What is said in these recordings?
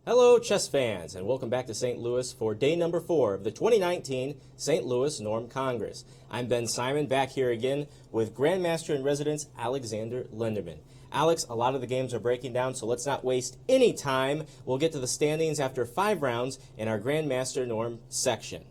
Hello, chess fans, and welcome back to St. Louis for day number 4 of the 2019 St. Louis Norm Congress. I'm Ben Simon, back here again with Grandmaster in Residence, Aleksandr Lenderman. Alex, a lot of the games are breaking down, so let's not waste any time. We'll get to the standings after 5 rounds in our Grandmaster Norm section.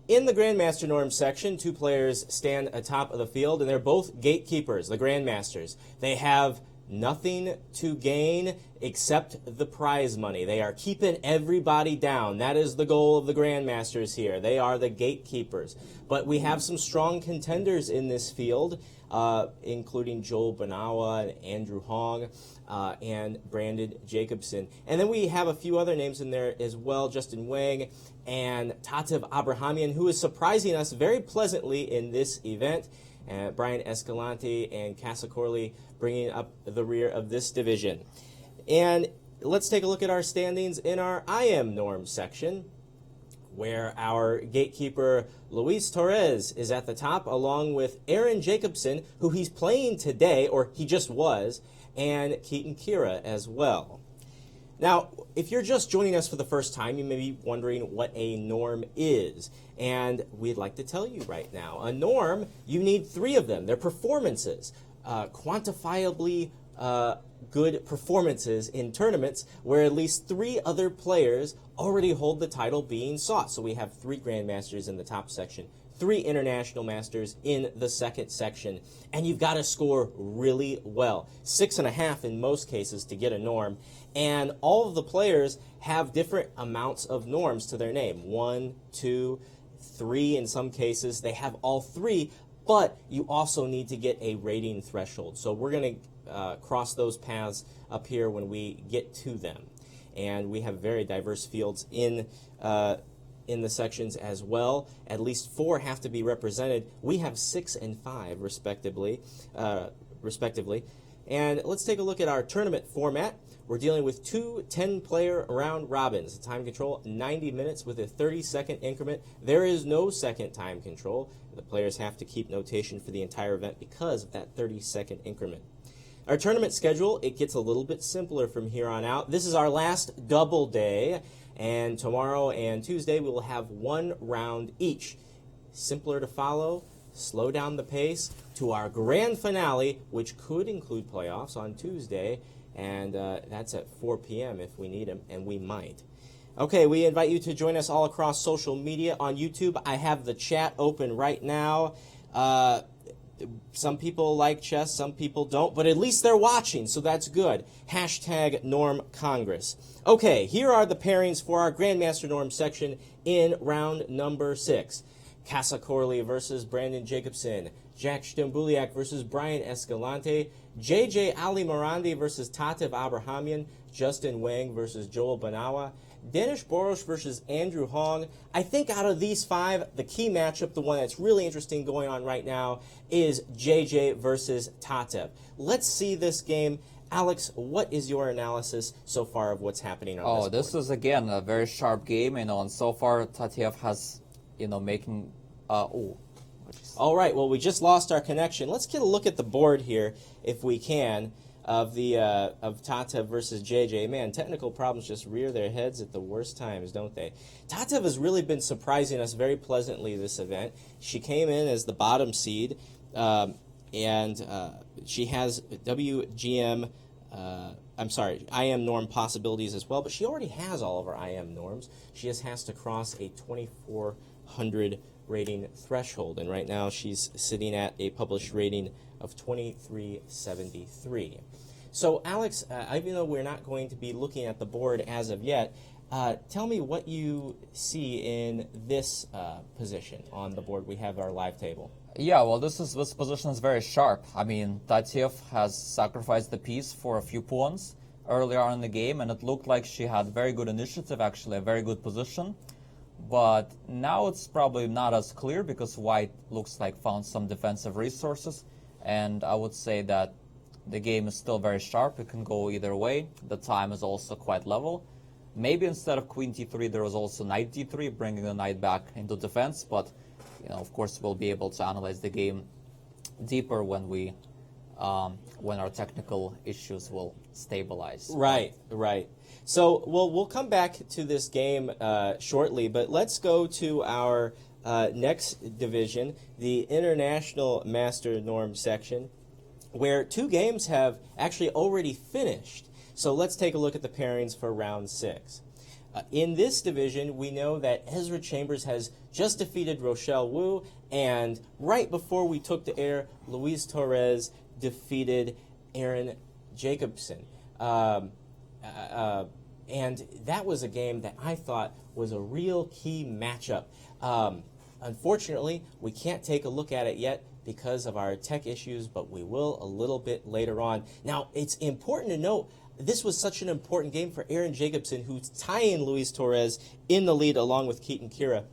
In the Grandmaster Norm section, 2 players stand atop of the field, and they're both gatekeepers, the Grandmasters. They have nothing to gain except the prize money. They are keeping everybody down. That is the goal of the Grandmasters here. They are the gatekeepers. But we have some strong contenders in this field, including Joel Banawa and Andrew Hong and Brandon Jacobson. And then we have a few other names in there as well, Justin Wang and Tatev Abrahamyan, who is surprising us very pleasantly in this event. Brian Escalante and Casa Corley bringing up the rear of this division. And let's take a look at our standings in our IM Norm section, where our gatekeeper Luis Torres is at the top, along with Aaron Jacobson, who he's playing today, or he just was, and Keaton Kiewra as well. Now, if you're just joining us for the first time, you may be wondering what a norm is. And we'd like to tell you right now. A norm, you need 3 of them. They're performances, quantifiably good performances in tournaments where at least 3 other players already hold the title being sought. So we have 3 Grandmasters in the top section, 3 International Masters in the second section, and you've got to score really well. 6.5 in most cases to get a norm, and all of the players have different amounts of norms to their name. 1, 2, 3 in some cases. They have all 3, but you also need to get a rating threshold. So we're going to cross those paths up here when we get to them. And we have very diverse fields in the sections as well. At least 4 have to be represented. We have 6 and 5 respectively. And let's take a look at our tournament format. We're dealing with 2 10-player round robins. Time control 90 minutes with a 30-second increment. There is no second time control. The players have to keep notation for the entire event because of that 30-second increment. Our tournament schedule, it gets a little bit simpler from here on out. This is our last double day, and tomorrow and Tuesday we will have 1 round each. Simpler to follow, slow down the pace to our grand finale, which could include playoffs on Tuesday, and that's at 4 p.m. if we need them, and we might. Okay, we invite you to join us all across social media on YouTube. I have the chat open right now. Some people like chess, some people don't, but at least they're watching, so that's good. Hashtag Norm Congress. Okay, here are the pairings for our Grandmaster Norm section in round number 6. Casa Corley versus Brandon Jacobson. Jack Stembuliak versus Brian Escalante. J.J. Ali Marandi versus Tatev Abrahamyan. Justin Wang versus Joel Banawa. Danish Boros versus Andrew Hong. I think out of these 5, the key matchup, the one that's really interesting going on right now, is JJ versus Tatev. Let's see this game. Alex, what is your analysis so far of what's happening on this board? This is, again, a very sharp game, and so far Tatev has, making... All right, well, we just lost our connection. Let's get a look at the board here, if we can, of Tatev versus JJ. Man, technical problems just rear their heads at the worst times, don't they? Tatev has really been surprising us very pleasantly this event. She came in as the bottom seed, and she has WGM, IM norm possibilities as well, but she already has all of her IM norms. She just has to cross a 2,400 rating threshold, and right now she's sitting at a published rating of 2373. So Alex, even though we're not going to be looking at the board as of yet, tell me what you see in this position on the board. We have our live table. Yeah, well, this position is very sharp. I mean, Tatev has sacrificed the piece for a few pawns earlier on in the game, and it looked like she had very good initiative, actually, a very good position. But now it's probably not as clear because White looks like found some defensive resources, and I would say that the game is still very sharp. It can go either way. The time is also quite level. Maybe instead of Queen d3, there was also Knight d3, bringing the knight back into defense, but of course we'll be able to analyze the game deeper when we when our technical issues will stabilize. Right, right. So we'll come back to this game shortly, but let's go to our next division, the International Master Norm section, where 2 games have actually already finished. So let's take a look at the pairings for round 6. In this division, we know that Ezra Chambers has just defeated Rochelle Wu, and right before we took the air, Luis Torres defeated Aaron Jacobson. And that was a game that I thought was a real key matchup. Unfortunately, we can't take a look at it yet because of our tech issues, but we will a little bit later on. Now, it's important to note, this was such an important game for Aaron Jacobson, who's tying Luis Torres in the lead along with Keaton Kiewra.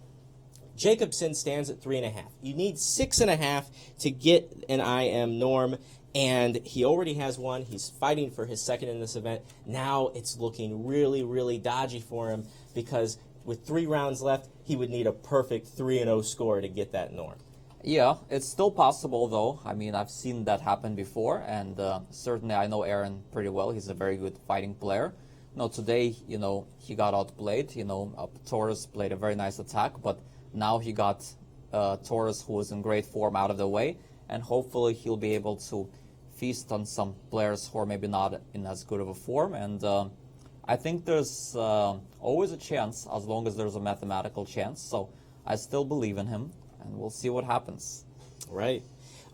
Jacobson stands at 3.5. You need 6.5 to get an IM norm, and he already has one. He's fighting for his second in this event. Now it's looking really, really dodgy for him because with 3 rounds left, he would need a perfect 3-0 score to get that norm. Yeah, it's still possible, though. I mean, I've seen that happen before, and certainly I know Aaron pretty well. He's a very good fighting player. Today, he got outplayed. Torres played a very nice attack, but now he got Torres, who is in great form, out of the way, and hopefully he'll be able to feast on some players who are maybe not in as good of a form. And I think there's always a chance, as long as there's a mathematical chance. So I still believe in him, and we'll see what happens. Right.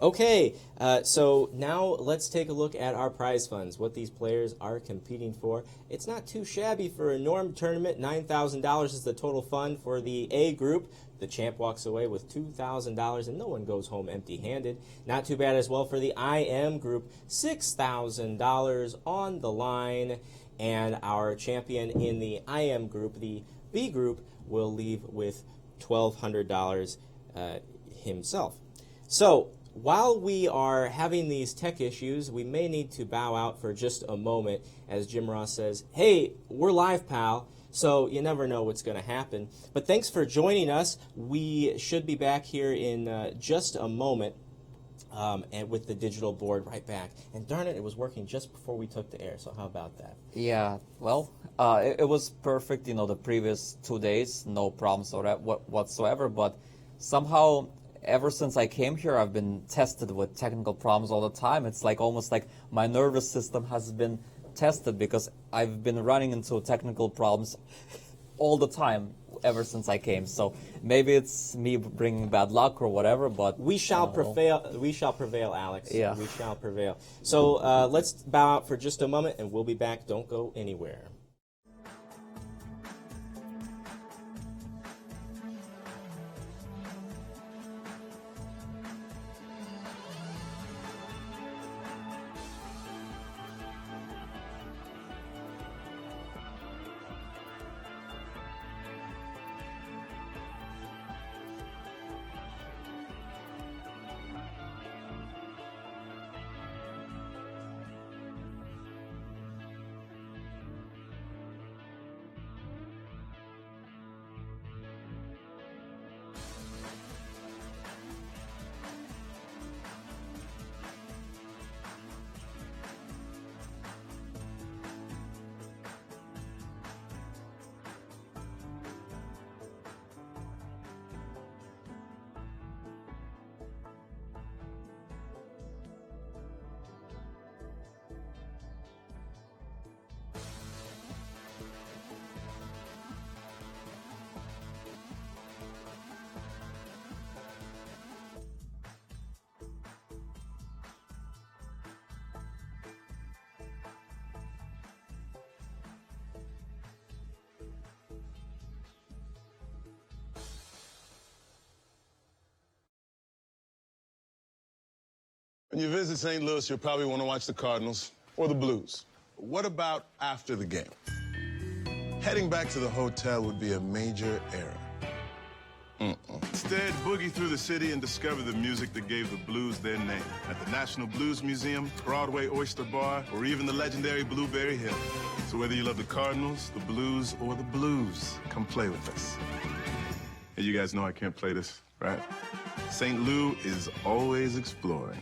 Okay, so now let's take a look at our prize funds, what these players are competing for. It's not too shabby for a norm tournament. $9,000 is the total fund for the A group. The champ walks away with $2,000, and no one goes home empty-handed. Not too bad as well for the IM group, $6,000 on the line. And our champion in the IM group, the B group, will leave with $1,200 himself. So, while we are having these tech issues, we may need to bow out for just a moment as Jim Ross says, hey, we're live, pal, so you never know what's going to happen. But thanks for joining us. We should be back here in just a moment and with the digital board right back. And darn it, it was working just before we took the air, so how about that? Yeah, well, it was perfect, the previous 2 days, no problems whatsoever, but somehow ever since I came here, I've been tested with technical problems all the time. It's almost like my nervous system has been tested because I've been running into technical problems all the time ever since I came. So maybe it's me bringing bad luck or whatever, but we shall prevail. We shall prevail, Alex. Yeah, we shall prevail. So let's bow out for just a moment, and we'll be back. Don't go anywhere. When you visit St. Louis, you'll probably want to watch the Cardinals or the Blues. What about after the game? Heading back to the hotel would be a major error. Instead, boogie through the city and discover the music that gave the blues their name. At the National Blues Museum, Broadway Oyster Bar, or even the legendary Blueberry Hill. So whether you love the Cardinals, the Blues, or the Blues, come play with us. Hey, you guys know I can't play this, right? St. Lou is always exploring.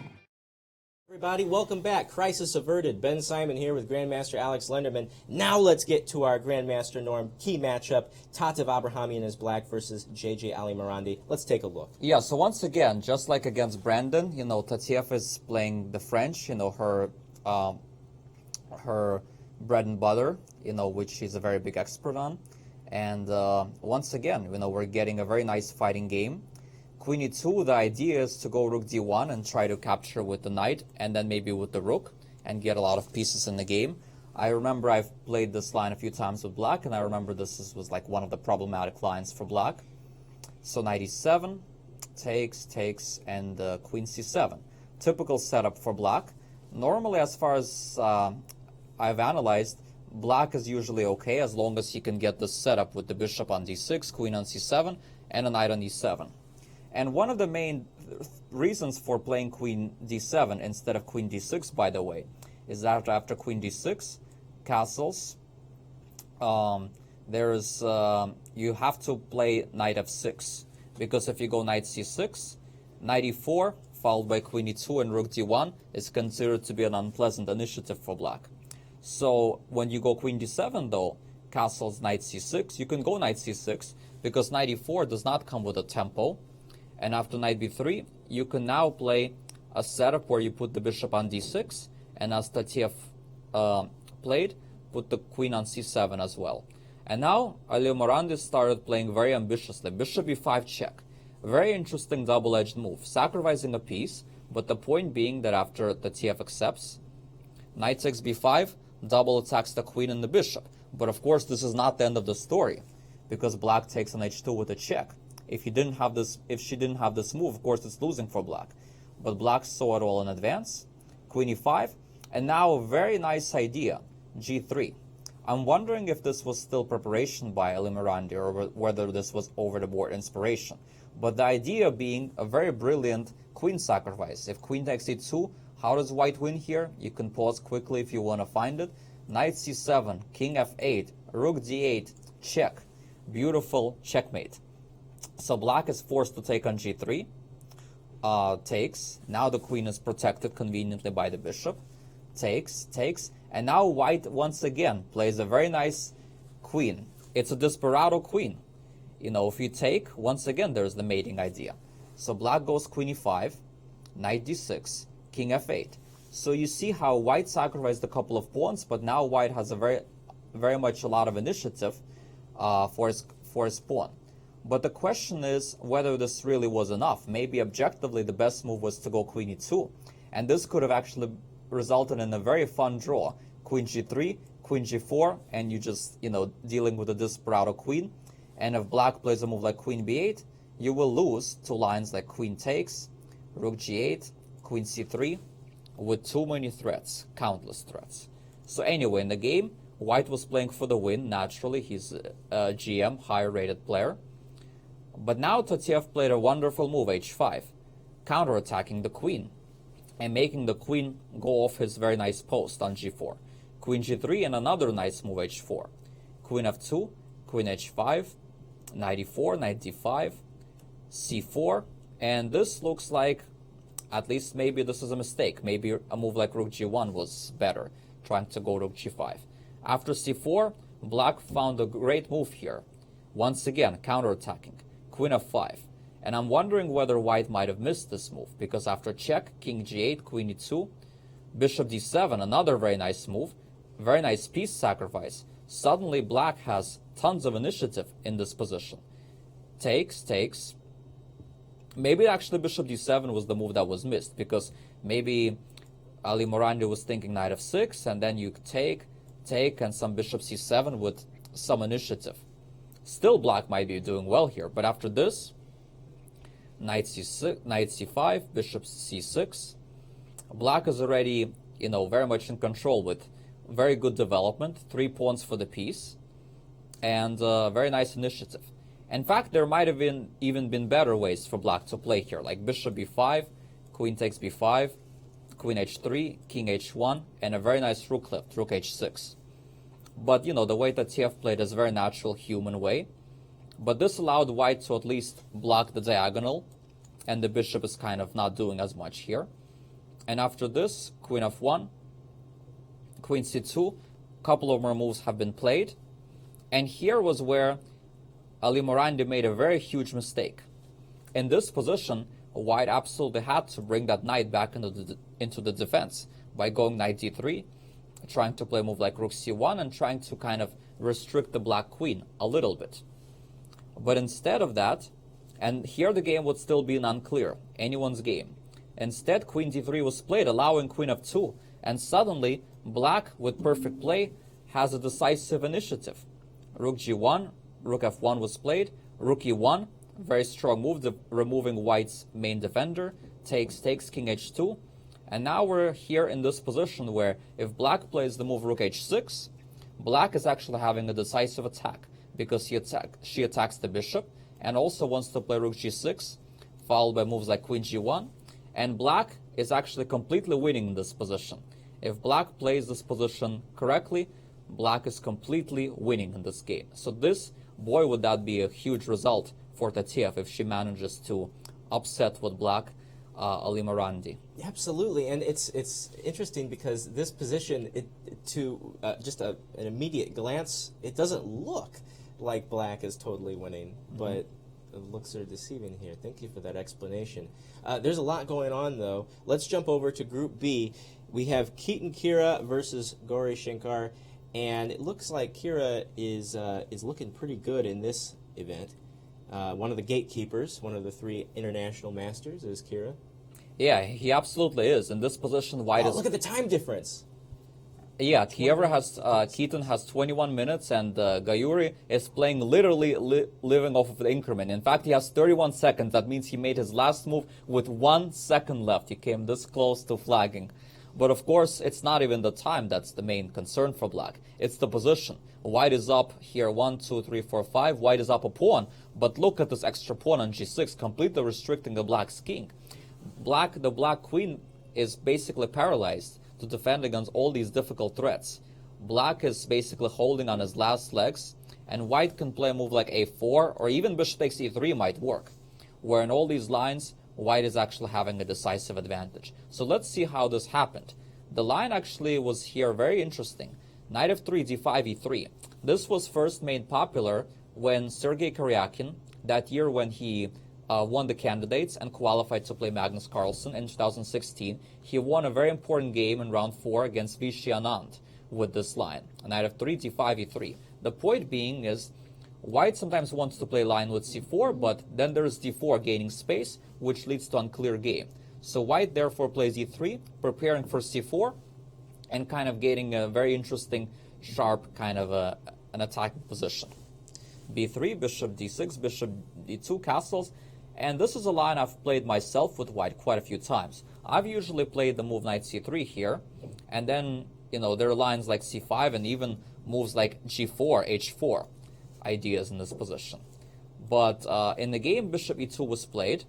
Everybody, welcome back. Crisis averted. Ben Simon here with Grandmaster Alex Lenderman. Now let's get to our Grandmaster Norm key matchup. Tatev Abrahamyan is black versus JJ Ali Marandi. Let's take a look. Yeah, so once again, just like against Brandon, Tatev is playing the French, her bread and butter, which she's a very big expert on. And once again, we're getting a very nice fighting game. Queen e2, the idea is to go rook d1 and try to capture with the knight, and then maybe with the rook, and get a lot of pieces in the game. I remember I've played this line a few times with black, and I remember this was like one of the problematic lines for black. So knight e7, takes, and queen c7. Typical setup for black. Normally, as far as I've analyzed, black is usually okay as long as he can get this setup with the bishop on d6, queen on c7, and a knight on e7. And one of the main reasons for playing queen d7 instead of queen d6, by the way, is that after queen d6, castles, you have to play knight f6. Because if you go knight c6, knight e4, followed by queen e2 and rook d1, is considered to be an unpleasant initiative for black. So when you go queen d7, though, castles knight c6, you can go knight c6, because knight e4 does not come with a tempo. And after knight b3, you can now play a setup where you put the bishop on d6, and as Tatev played, put the queen on c7 as well. And now Ali Marandi started playing very ambitiously. Bishop e5 check. Very interesting double-edged move, sacrificing a piece, but the point being that after Tatev accepts, knight takes b5, double attacks the queen and the bishop. But of course, this is not the end of the story, because black takes on h2 with a check. If she didn't have this move, of course it's losing for black. But black saw it all in advance. Queen e5, and now a very nice idea, g3. I'm wondering if this was still preparation by Ali Marandi or whether this was over-the-board inspiration. But the idea being a very brilliant queen sacrifice. If queen takes e2, how does white win here? You can pause quickly if you want to find it. Knight c7, king f8, rook d8, check. Beautiful checkmate. So black is forced to take on g3, takes. Now the queen is protected conveniently by the bishop. Takes, and now white once again plays a very nice queen. It's a desperado queen. If you take, once again there's the mating idea. So black goes queen e5, knight d6, king f8. So you see how white sacrificed a couple of pawns, but now white has a very much a lot of initiative for his pawn. But the question is whether this really was enough. Maybe objectively the best move was to go queen e2. And this could have actually resulted in a very fun draw. Queen g3, queen g4, and you just, dealing with a desperado queen. And if black plays a move like queen b8, you will lose two lines like queen takes, rook g8, queen c3, with too many threats, countless threats. So anyway, in the game, white was playing for the win. Naturally, he's a GM, higher rated player. But now Tatev played a wonderful move, h5, counterattacking the queen and making the queen go off his very nice post on g4. Queen g3 and another nice move, h4. Queen f2, queen h5, knight e4, knight d5, c4, and this looks like, at least maybe this is a mistake. Maybe a move like rook g1 was better, trying to go rook g5. After c4, black found a great move here. Once again, counterattacking. Queen f5. And I'm wondering whether white might have missed this move, because after check, king g8, queen e2, bishop d7, another very nice move, very nice piece sacrifice. Suddenly black has tons of initiative in this position. Takes. Maybe actually bishop d7 was the move that was missed, because maybe Ali Marandi was thinking knight f6, and then you take, and some bishop c7 with some initiative. Still, black might be doing well here, but after this, knight c6, knight c5, bishop c6, black is already, very much in control with very good development, 3 pawns for the piece, and very nice initiative. In fact, there might have even been better ways for black to play here, like bishop b5, queen takes b5, queen h3, king h1, and a very nice rook lift, rook h6. But, the way that Tatev played is a very natural human way. But this allowed white to at least block the diagonal, and the bishop is kind of not doing as much here. And after this, queen f1, queen c2, couple of more moves have been played. And here was where Marandi made a very huge mistake. In this position, white absolutely had to bring that knight back into the defense by going knight d3, trying to play a move like rook c1 and trying to kind of restrict the black queen a little bit. But instead of that, and here the game would still be unclear, anyone's game. Instead, queen d3 was played, allowing queen f2, and suddenly black, with perfect play, has a decisive initiative. Rook g1, rook f1 was played, rook e1, very strong move, removing white's main defender, takes, king h2, and now we're here in this position where if black plays the move rook h6, black is actually having a decisive attack, because she attacks the bishop, and also wants to play rook g6, followed by moves like queen g1, and black is actually completely winning in this position. If black plays this position correctly, black is completely winning in this game. So this, boy, would that be a huge result for Tateev if she manages to upset with black Marandi. Absolutely, and it's interesting because this position, just an immediate glance, it doesn't look like black is totally winning, but the looks are deceiving here. Thank you for that explanation. There's a lot going on, though. Let's jump over to Group B. We have Kiewra versus Shankar, and it looks like Kiewra is looking pretty good in this event. One of the gatekeepers, one of the 3 international masters, is Kiewra. Yeah, he absolutely is. In this position, white is... Look at the time difference. Yeah, Kiewra has, Keaton has 21 minutes, and Gayuri is playing literally living off of the increment. In fact, he has 31 seconds. That means he made his last move with 1 second left. He came this close to flagging. But of course, it's not even the time that's the main concern for black. It's the position. White is up here 1, 2, 3, 4, 5. White is up a pawn. But look at this extra pawn on g6, completely restricting the black's king. The black queen is basically paralyzed to defend against all these difficult threats. Black is basically holding on his last legs, and white can play a move like a4, or even bishop takes e3 might work, where in all these lines, white is actually having a decisive advantage. So let's see how this happened. The line actually was here very interesting. Knight f3, d5, e3. This was first made popular when Sergei Karyakin, that year when he won the candidates and qualified to play Magnus Carlsen in 2016, he won a very important game in round 4 against Vishy Anand with this line. Knight f3, d5, e3. The point being is, white sometimes wants to play line with c4, but then there's d4 gaining space, which leads to unclear game. So white therefore plays e3, preparing for c4, and kind of getting a very interesting, sharp kind of an attacking position. b3, bishop d6, bishop d2, castles. And this is a line I've played myself with white quite a few times. I've usually played the move knight c3 here, and then, there are lines like c5 and even moves like g4, h4 ideas in this position. But in the game, bishop e2 was played,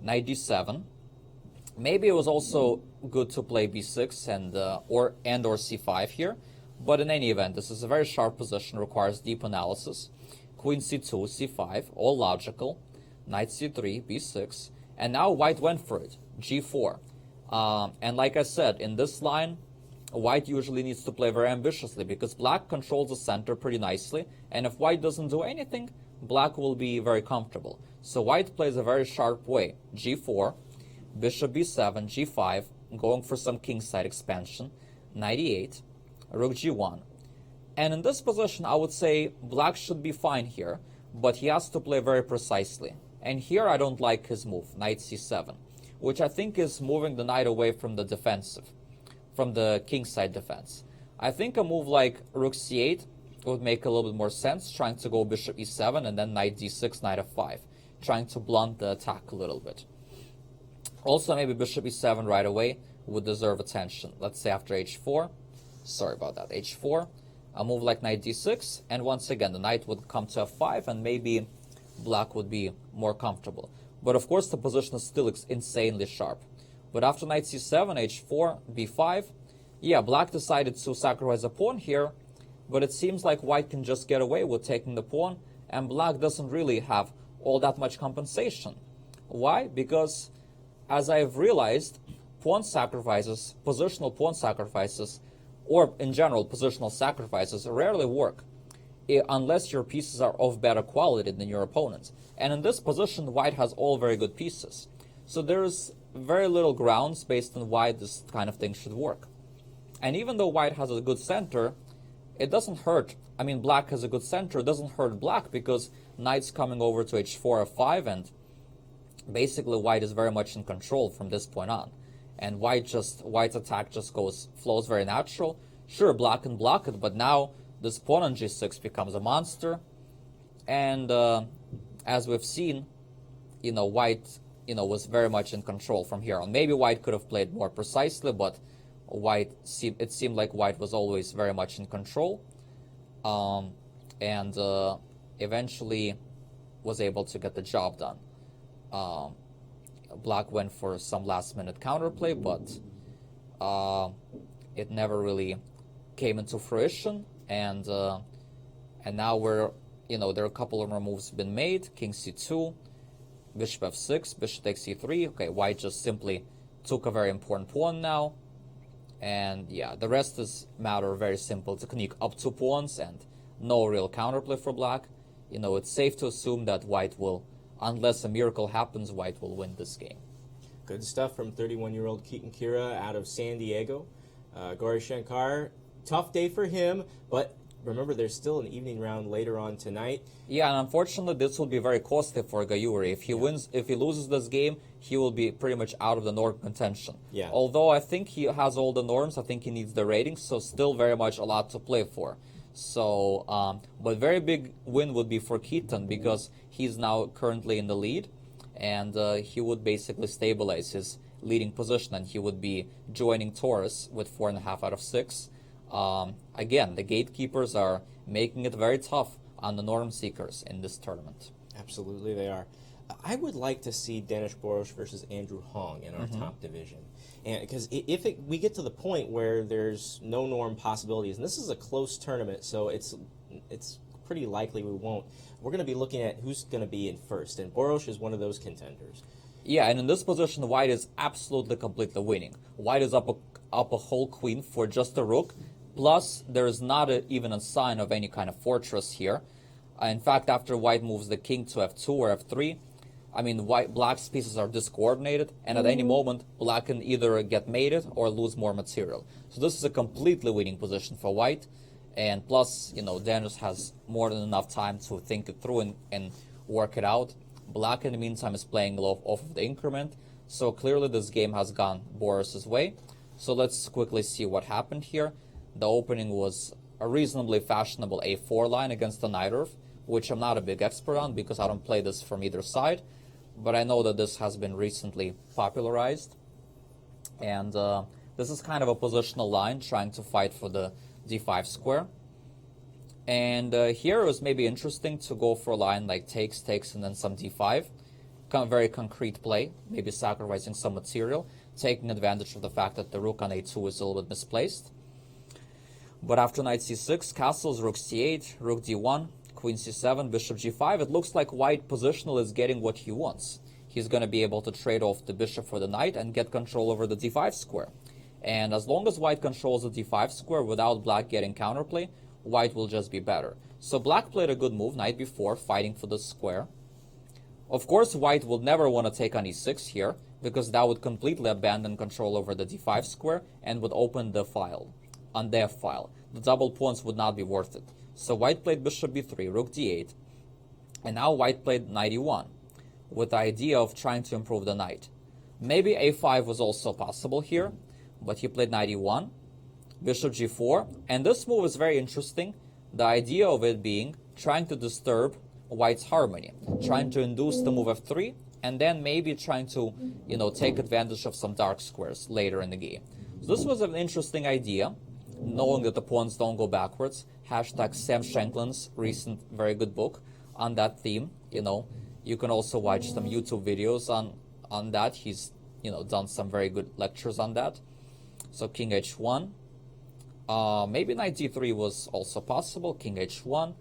knight d7. Maybe it was also good to play b6 and or c5 here, but in any event, this is a very sharp position, requires deep analysis. Queen c2, c5, all logical. Knight c3, b6, and now white went for it, g4. And like I said, in this line, white usually needs to play very ambitiously because black controls the center pretty nicely, and if white doesn't do anything, black will be very comfortable. So white plays a very sharp way, g4, bishop b7, g5, going for some kingside expansion, knight e8, rook g1. And in this position, I would say black should be fine here, but he has to play very precisely. And here I don't like his move, knight c7, which I think is moving the knight away from the defensive, from the kingside defense. I think a move like rook c8 would make a little bit more sense, trying to go bishop e7 and then knight d6, knight f5, trying to blunt the attack a little bit. Also, maybe bishop e7 right away would deserve attention. Let's say after h4, sorry about that, h4, a move like knight d6, and once again the knight would come to f5 and maybe black would be more comfortable. But of course the position is still insanely sharp. But after knight c7, h4, b5, yeah, black decided to sacrifice a pawn here, but it seems like white can just get away with taking the pawn, and black doesn't really have all that much compensation. Why? Because, as I've realized, pawn sacrifices, positional pawn sacrifices, or in general positional sacrifices rarely work unless your pieces are of better quality than your opponent's. And in this position, white has all very good pieces. So there's very little grounds based on why this kind of thing should work. And even though white has a good center, it doesn't hurt. I mean, black has a good center. It doesn't hurt black because knight's coming over to h4, f5, and basically white is very much in control from this point on. And white's attack just flows very natural. Sure, black can block it, but now this pawn on g6 becomes a monster. And as we've seen, white, was very much in control from here on. Maybe white could have played more precisely, but it seemed like white was always very much in control. And eventually was able to get the job done. Black went for some last-minute counterplay, but it never really came into fruition. And now there are a couple of more moves been made. King c2, bishop f6, bishop takes c3. Okay, white just simply took a very important pawn now. And yeah, the rest is matter of very simple technique. Up 2 pawns and no real counterplay for black. It's safe to assume that white will, unless a miracle happens, white will win this game. Good stuff from 31-year-old Kiewra out of San Diego. Shankar, tough day for him, but remember there's still an evening round later on tonight. Yeah, and unfortunately this will be very costly for Kiewra. If he loses this game, he will be pretty much out of the norm contention. Yeah. Although I think he has all the norms, I think he needs the ratings, so still very much a lot to play for. So, but very big win would be for Keaton because he's now currently in the lead, and he would basically stabilize his leading position, and he would be joining Taurus with 4.5 out of 6. Again, the gatekeepers are making it very tough on the norm seekers in this tournament. Absolutely, they are. I would like to see Danish Boros versus Andrew Hong in our top division. And because if we get to the point where there's no norm possibilities, and this is a close tournament, so it's pretty likely we won't, we're going to be looking at who's going to be in first, and Boros is one of those contenders. Yeah, and in this position, white is absolutely completely winning. White is up a whole queen for just a rook, plus there is not even a sign of any kind of fortress here. In fact, after white moves the king to f2 or f3, I mean, black's pieces are discoordinated, and at any moment, black can either get mated or lose more material. So this is a completely winning position for white, and plus, Danius has more than enough time to think it through and work it out. Black, in the meantime, is playing off of the increment, so clearly this game has gone Boris's way. So let's quickly see what happened here. The opening was a reasonably fashionable a4 line against the knight erf, which I'm not a big expert on because I don't play this from either side. But I know that this has been recently popularized. And this is kind of a positional line trying to fight for the d5 square. And here it was maybe interesting to go for a line like takes, and then some d5. Very concrete play, maybe sacrificing some material, taking advantage of the fact that the rook on a2 is a little bit misplaced. But after knight c6, castles, rook c8, rook d1, queen c7, bishop g5, it looks like white positional is getting what he wants. He's going to be able to trade off the bishop for the knight and get control over the d5 square. And as long as white controls the d5 square without black getting counterplay, white will just be better. So black played a good move, knight b4, fighting for the square. Of course, white will never want to take on e6 here, because that would completely abandon control over the d5 square and would open the file, on the f file. The double pawns would not be worth it. So white played bishop b3, rook d8, and now white played knight e1, with the idea of trying to improve the knight. Maybe a5 was also possible here, but he played knight e1, bishop g4, and this move is very interesting. The idea of it being trying to disturb white's harmony, trying to induce the move f3, and then maybe trying to, take advantage of some dark squares later in the game. So this was an interesting idea, knowing that the pawns don't go backwards. Hashtag Sam Shanklin's recent very good book on that theme. You can also watch some YouTube videos on that. He's, done some very good lectures on that. So king h1. Maybe knight d3 was also possible. King h1,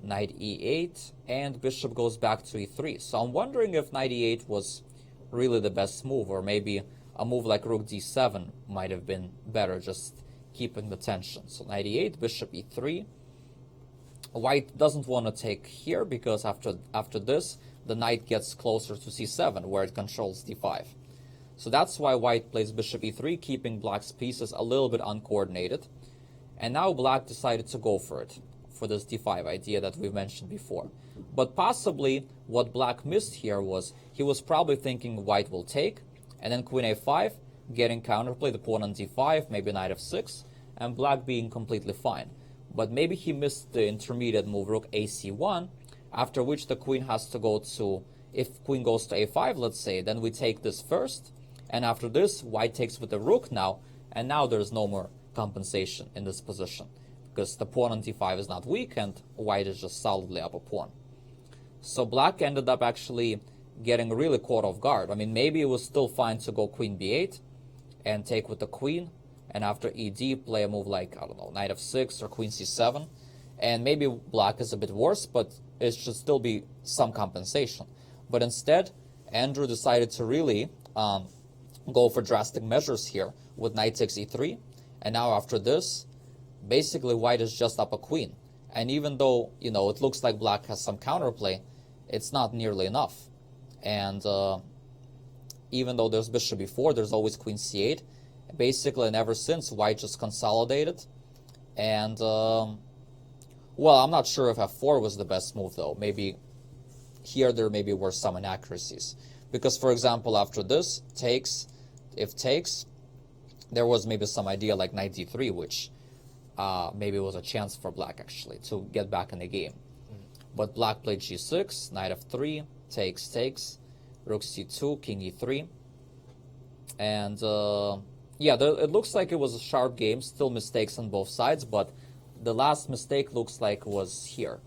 knight e8, and bishop goes back to e3. So I'm wondering if knight e8 was really the best move, or maybe a move like rook d7 might have been better, just keeping the tension. So knight e8, bishop e3. White doesn't want to take here because after this, the knight gets closer to c7, where it controls d5. So that's why white plays bishop e3, keeping black's pieces a little bit uncoordinated. And now black decided to go for it, for this d5 idea that we've mentioned before. But possibly what black missed here was he was probably thinking white will take, and then queen a5, getting counterplay, the pawn on d5, maybe knight f6, and black being completely fine. But maybe he missed the intermediate move, rook ac1, after which the queen has to go to, if queen goes to a5, let's say, then we take this first, and after this, white takes with the rook now, and now there's no more compensation in this position, because the pawn on d5 is not weak, and white is just solidly up a pawn. So black ended up actually getting really caught off guard. I mean, maybe it was still fine to go queen b8 and take with the queen, and after ed play a move like, I don't know, knight f6 or queen c7, and maybe black is a bit worse, but it should still be some compensation. But instead, Andrew decided to really go for drastic measures here with knight takes e3, and now after this, basically white is just up a queen. And even though, you know, it looks like black has some counterplay, it's not nearly enough. And even though there's bishop b4, there's always queen c8. Basically, and ever since, white just consolidated. And, well, I'm not sure if f4 was the best move, though. Maybe here there maybe were some inaccuracies. Because, for example, after this, takes, if takes, there was maybe some idea like knight d3, which maybe was a chance for black, actually, to get back in the game. But black played g6, knight f3, takes, rook c2, king e3. And, yeah, it looks like it was a sharp game, still mistakes on both sides, but the last mistake looks like was here.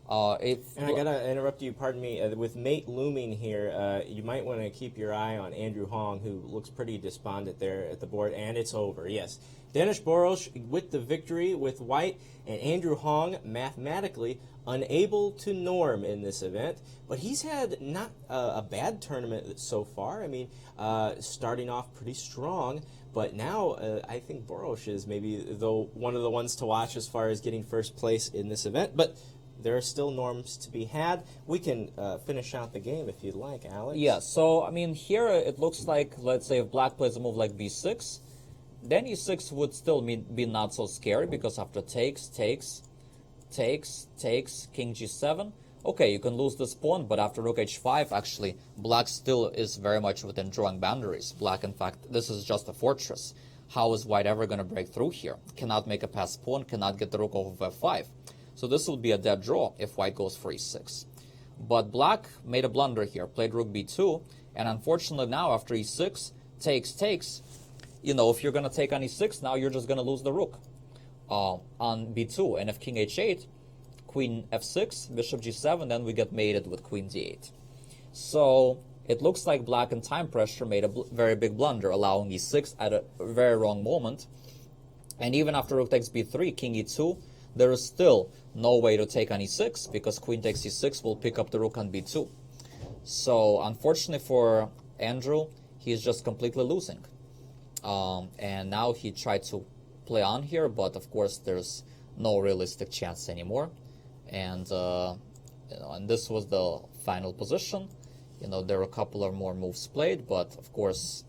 And I gotta interrupt you, pardon me, with mate looming here, you might want to keep your eye on Andrew Hong, who looks pretty despondent there at the board, and it's over, yes. Danish Boros with the victory with white, and Andrew Hong mathematically unable to norm in this event, but he's had not a bad tournament so far. I mean, starting off pretty strong, but now I think Boros is maybe one of the ones to watch as far as getting first place in this event, but there are still norms to be had. We can finish out the game if you'd like, Alex. Yeah, so, I mean, here it looks like, let's say, if black plays a move like b6, then e6 would still be not so scary, because after takes, king g7, okay, you can lose this pawn, but after rook h5, actually, black still is very much within drawing boundaries. Black, in fact, this is just a fortress. How is white ever going to break through here? Cannot make a passed pawn, cannot get the rook off of f5. So this would be a dead draw if white goes for e6. But black made a blunder here, played rook b2, and unfortunately now after e6, takes, you know, if you're going to take on e6, now you're just going to lose the rook on b2. And if king h8, queen f6, bishop g7, then we get mated with queen d8. So it looks like black in time pressure made a very big blunder, allowing e6 at a very wrong moment. And even after rook takes b3, king e2, there is still no way to take on e6, because queen takes e6 will pick up the rook on b2. So unfortunately for Andrew, he's just completely losing. And now he tried to play on here, but of course there's no realistic chance anymore. And you know, and this was the final position. You know, there are a couple of more moves played, but of course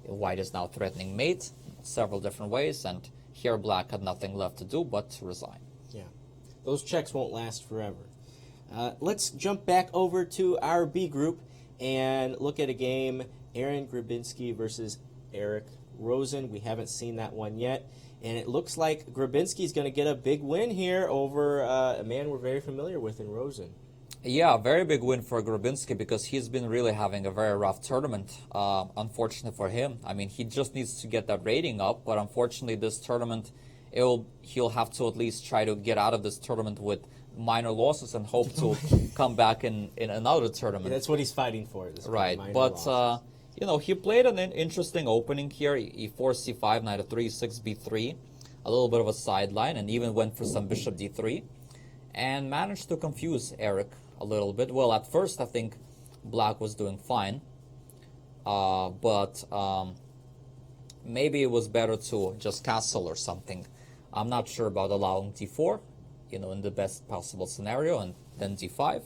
white is now threatening mate several different ways, and here black had nothing left to do but to resign. Yeah, those checks won't last forever. Let's jump back over to our B group and look at a game, Aaron Grabinsky versus Eric Rosen. We haven't seen that one yet, and it looks like Grabinsky's going to get a big win here over a man we're very familiar with in Rosen. Yeah, very big win for Grabinsky, because he's been really having a very rough tournament, unfortunately for him. I mean, he just needs to get that rating up, but unfortunately this tournament, he'll have to at least try to get out of this tournament with minor losses and hope to come back in another tournament. Yeah, that's what he's fighting for. Right, but you know, he played an interesting opening here, e4, c5, knight f3, 6, b3, a little bit of a sideline, and even went for some bishop d3, and managed to confuse Eric a little bit. Well, at first I think black was doing fine, but maybe it was better to just castle or something. I'm not sure about allowing d4, in the best possible scenario, and then d5.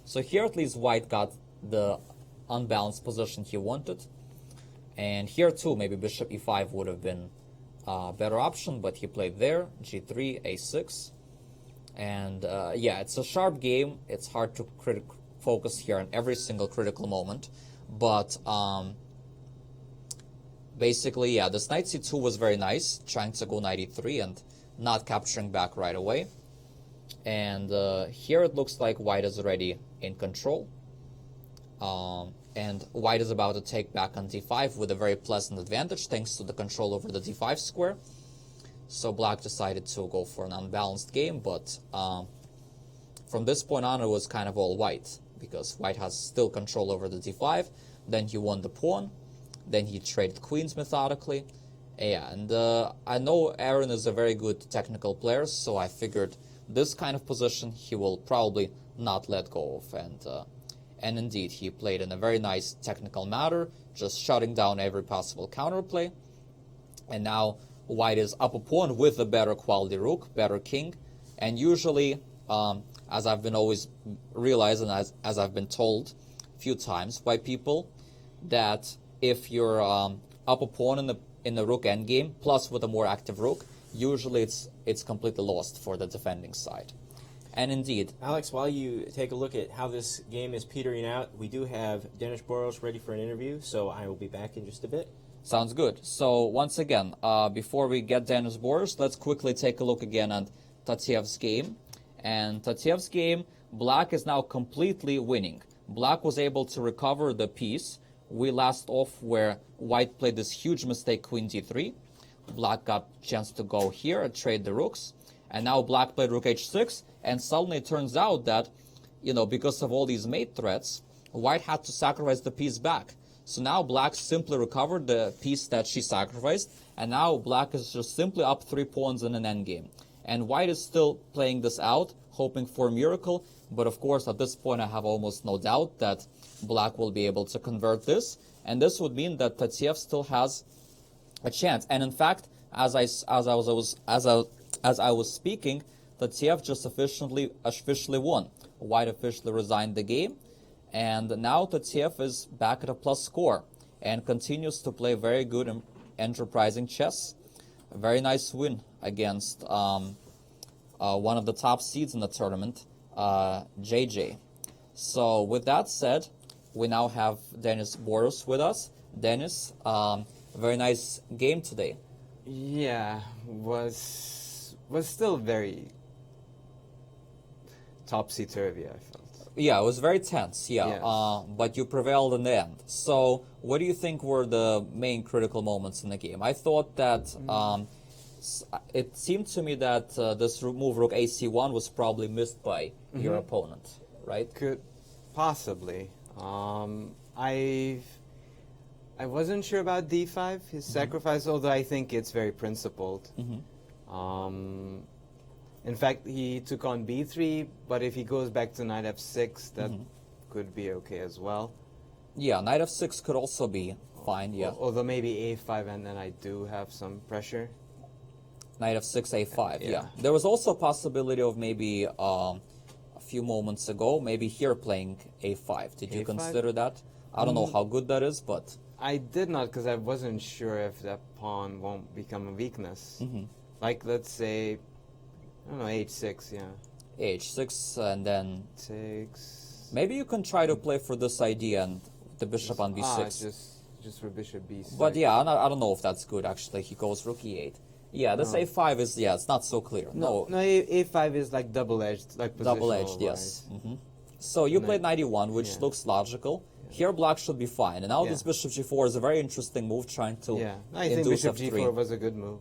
So here at least white got the unbalanced position he wanted. And here too, maybe bishop e5 would have been a better option, but he played there, g3, a6. And yeah, it's a sharp game. It's hard to focus here on every single critical moment. But basically, yeah, this knight c2 was very nice, trying to go knight e3 and not capturing back right away. And here it looks like white is already in control. And white is about to take back on d5 with a very pleasant advantage thanks to the control over the d5 square. So black decided to go for an unbalanced game, but from this point on it was kind of all white, because white has still control over the d5. Then he won the pawn, then he traded queens methodically. Yeah, and I know Aaron is a very good technical player, so I figured this kind of position he will probably not let go of. And indeed, he played in a very nice technical manner, just shutting down every possible counterplay. And now white is up a pawn with a better quality rook, better king. And usually, as I've been always realizing, as I've been told a few times by people, that if you're up a pawn in the rook endgame, plus with a more active rook, usually it's completely lost for the defending side. And indeed, Alex, while you take a look at how this game is petering out, we do have Dennis Boros ready for an interview, so I will be back in just a bit. Sounds good. So once again, before we get Dennis Boros, let's quickly take a look again at Tatyev's game. And Tatyev's game, black is now completely winning. Black was able to recover the piece. We last off where white played this huge mistake, queen d3. Black got a chance to go here and trade the rooks. And now black played rook h6, and suddenly it turns out that, because of all these mate threats, white had to sacrifice the piece back. So now black simply recovered the piece that she sacrificed, and now black is just simply up 3 pawns in an endgame. And white is still playing this out, hoping for a miracle, but of course at this point I have almost no doubt that black will be able to convert this, and this would mean that Tatyev still has a chance. And in fact, as I was speaking, Tatyev just officially won. White officially resigned the game, and now Tatyev is back at a plus score and continues to play very good and enterprising chess. A very nice win against one of the top seeds in the tournament, JJ. So with that said, we now have Dennis Boros with us. Dennis, very nice game today. Yeah, was still very topsy-turvy, I felt. Yeah, it was very tense, yeah. Yes. But you prevailed in the end. So what do you think were the main critical moments in the game? I thought that it seemed to me that this move rook ac1 was probably missed by your opponent, right? Could possibly. I wasn't sure about d5, his sacrifice, although I think it's very principled. In fact, he took on b3, but if he goes back to knight f6, that could be okay as well. Yeah, knight f6 could also be fine, yeah. Although maybe a5, and then I do have some pressure. Knight f6, a5, yeah. Yeah. There was also a possibility of maybe a few moments ago, maybe here playing a5. Did you A5? consider that? I don't know how good that is, but... I did not, because I wasn't sure if that pawn won't become a weakness. Like, let's say, I don't know, h6, yeah. h6, and then... 6... Maybe you can try to play for this idea and the bishop on b6. Just for bishop b6. But yeah, I don't know if that's good, actually. He goes rook e8. Yeah, this a5 is, yeah, it's not so clear. No, a5 is like double-edged, like positional. Double-edged, yes. So you played knight e1, which looks logical. Here black should be fine. And now this bishop g4 is a very interesting move, trying to I think induce bishop f3. g4 was a good move.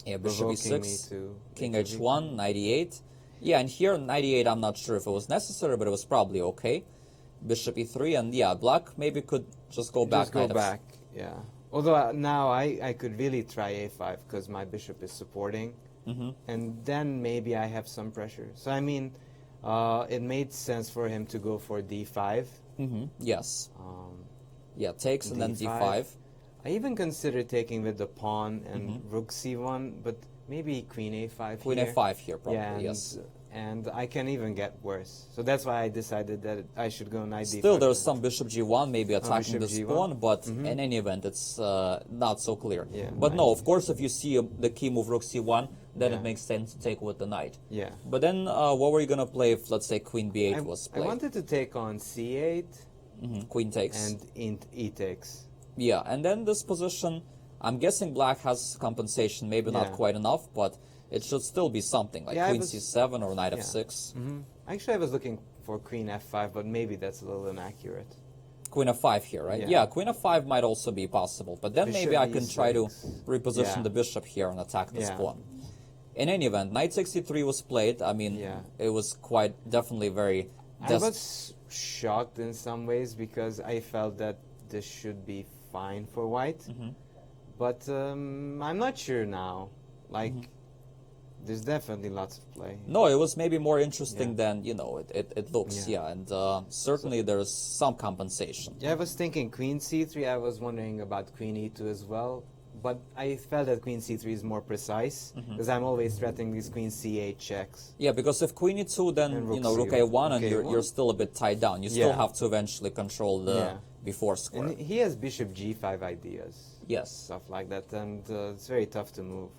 Yeah, bishop Provoking me e6, to king h1, knight e8. Yeah, and here knight e8, I'm not sure if it was necessary, but it was probably okay. Bishop e3, and yeah, black maybe could just go back. Just go back, yeah. Although now I could really try a5 because my bishop is supporting, and then maybe I have some pressure. So I mean, it made sense for him to go for d5. Yes. Yeah, takes and then d5. I even considered taking with the pawn and rook c1, but maybe queen a5 Queen here. a5 here, probably, Yeah, and, yes. and I can even get worse. So that's why I decided that I should go knight d5. Still, there's some bishop g1, maybe attacking bishop this g1. pawn, but in any event, it's not so clear. Yeah, but no, of course, if you see the key move rook c1, then Yeah. it makes sense to take with the knight. Yeah. But then, what were you going to play if, let's say, queen b8 was I played? wanted to take on c8 Queen takes. and e takes. Yeah, and then this position, I'm guessing black has compensation, maybe not Yeah. quite enough, but it should still be something, like Yeah, I queen was- c7 or knight yeah. f6. Actually, I was looking for queen f5, but maybe that's a little inaccurate. Queen f5 here, right? Yeah. Yeah, queen f5 might also be possible, but then Bishop maybe I can try to e6. reposition Yeah. the bishop here and attack this Yeah. pawn. In any event, knight 63 was played. I mean, Yeah. it was quite definitely very... I was shocked in some ways because I felt that this should be fine for white. But I'm not sure now. Like, there's definitely lots of play. No, it was maybe more interesting Yeah. than, you know, it looks, Yeah. yeah. And certainly there's some compensation. Yeah, I was thinking queen c3. I was wondering about queen e2 as well. But I felt that queen c3 is more precise because I'm always threatening these queen c8 checks. Yeah, because if queen e2, then, And you rook know, rook c1. a1, and Rook you're a1. still a bit tied down. You still Yeah. have to eventually control the Yeah. before square. And he has bishop g5 ideas. Yes. Stuff like that. And it's very tough to move.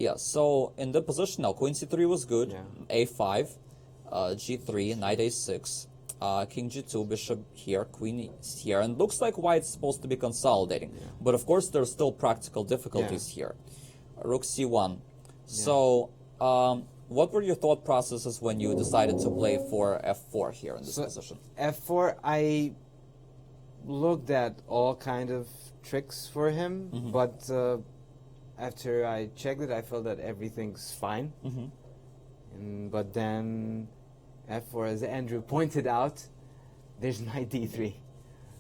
Yeah, so in the position now, queen c3 was good, Yeah. a5, g3, knight a6, king g2, bishop here, queen here, and looks like white's supposed to be consolidating. But of course, there's still practical difficulties here. Rook c1. So, what were your thought processes when you decided to play for f4 here in this So, position? f4, I looked at all kind of tricks for him, but after I checked it, I felt that everything's fine. But then f4, as Andrew pointed out, there's knight d3.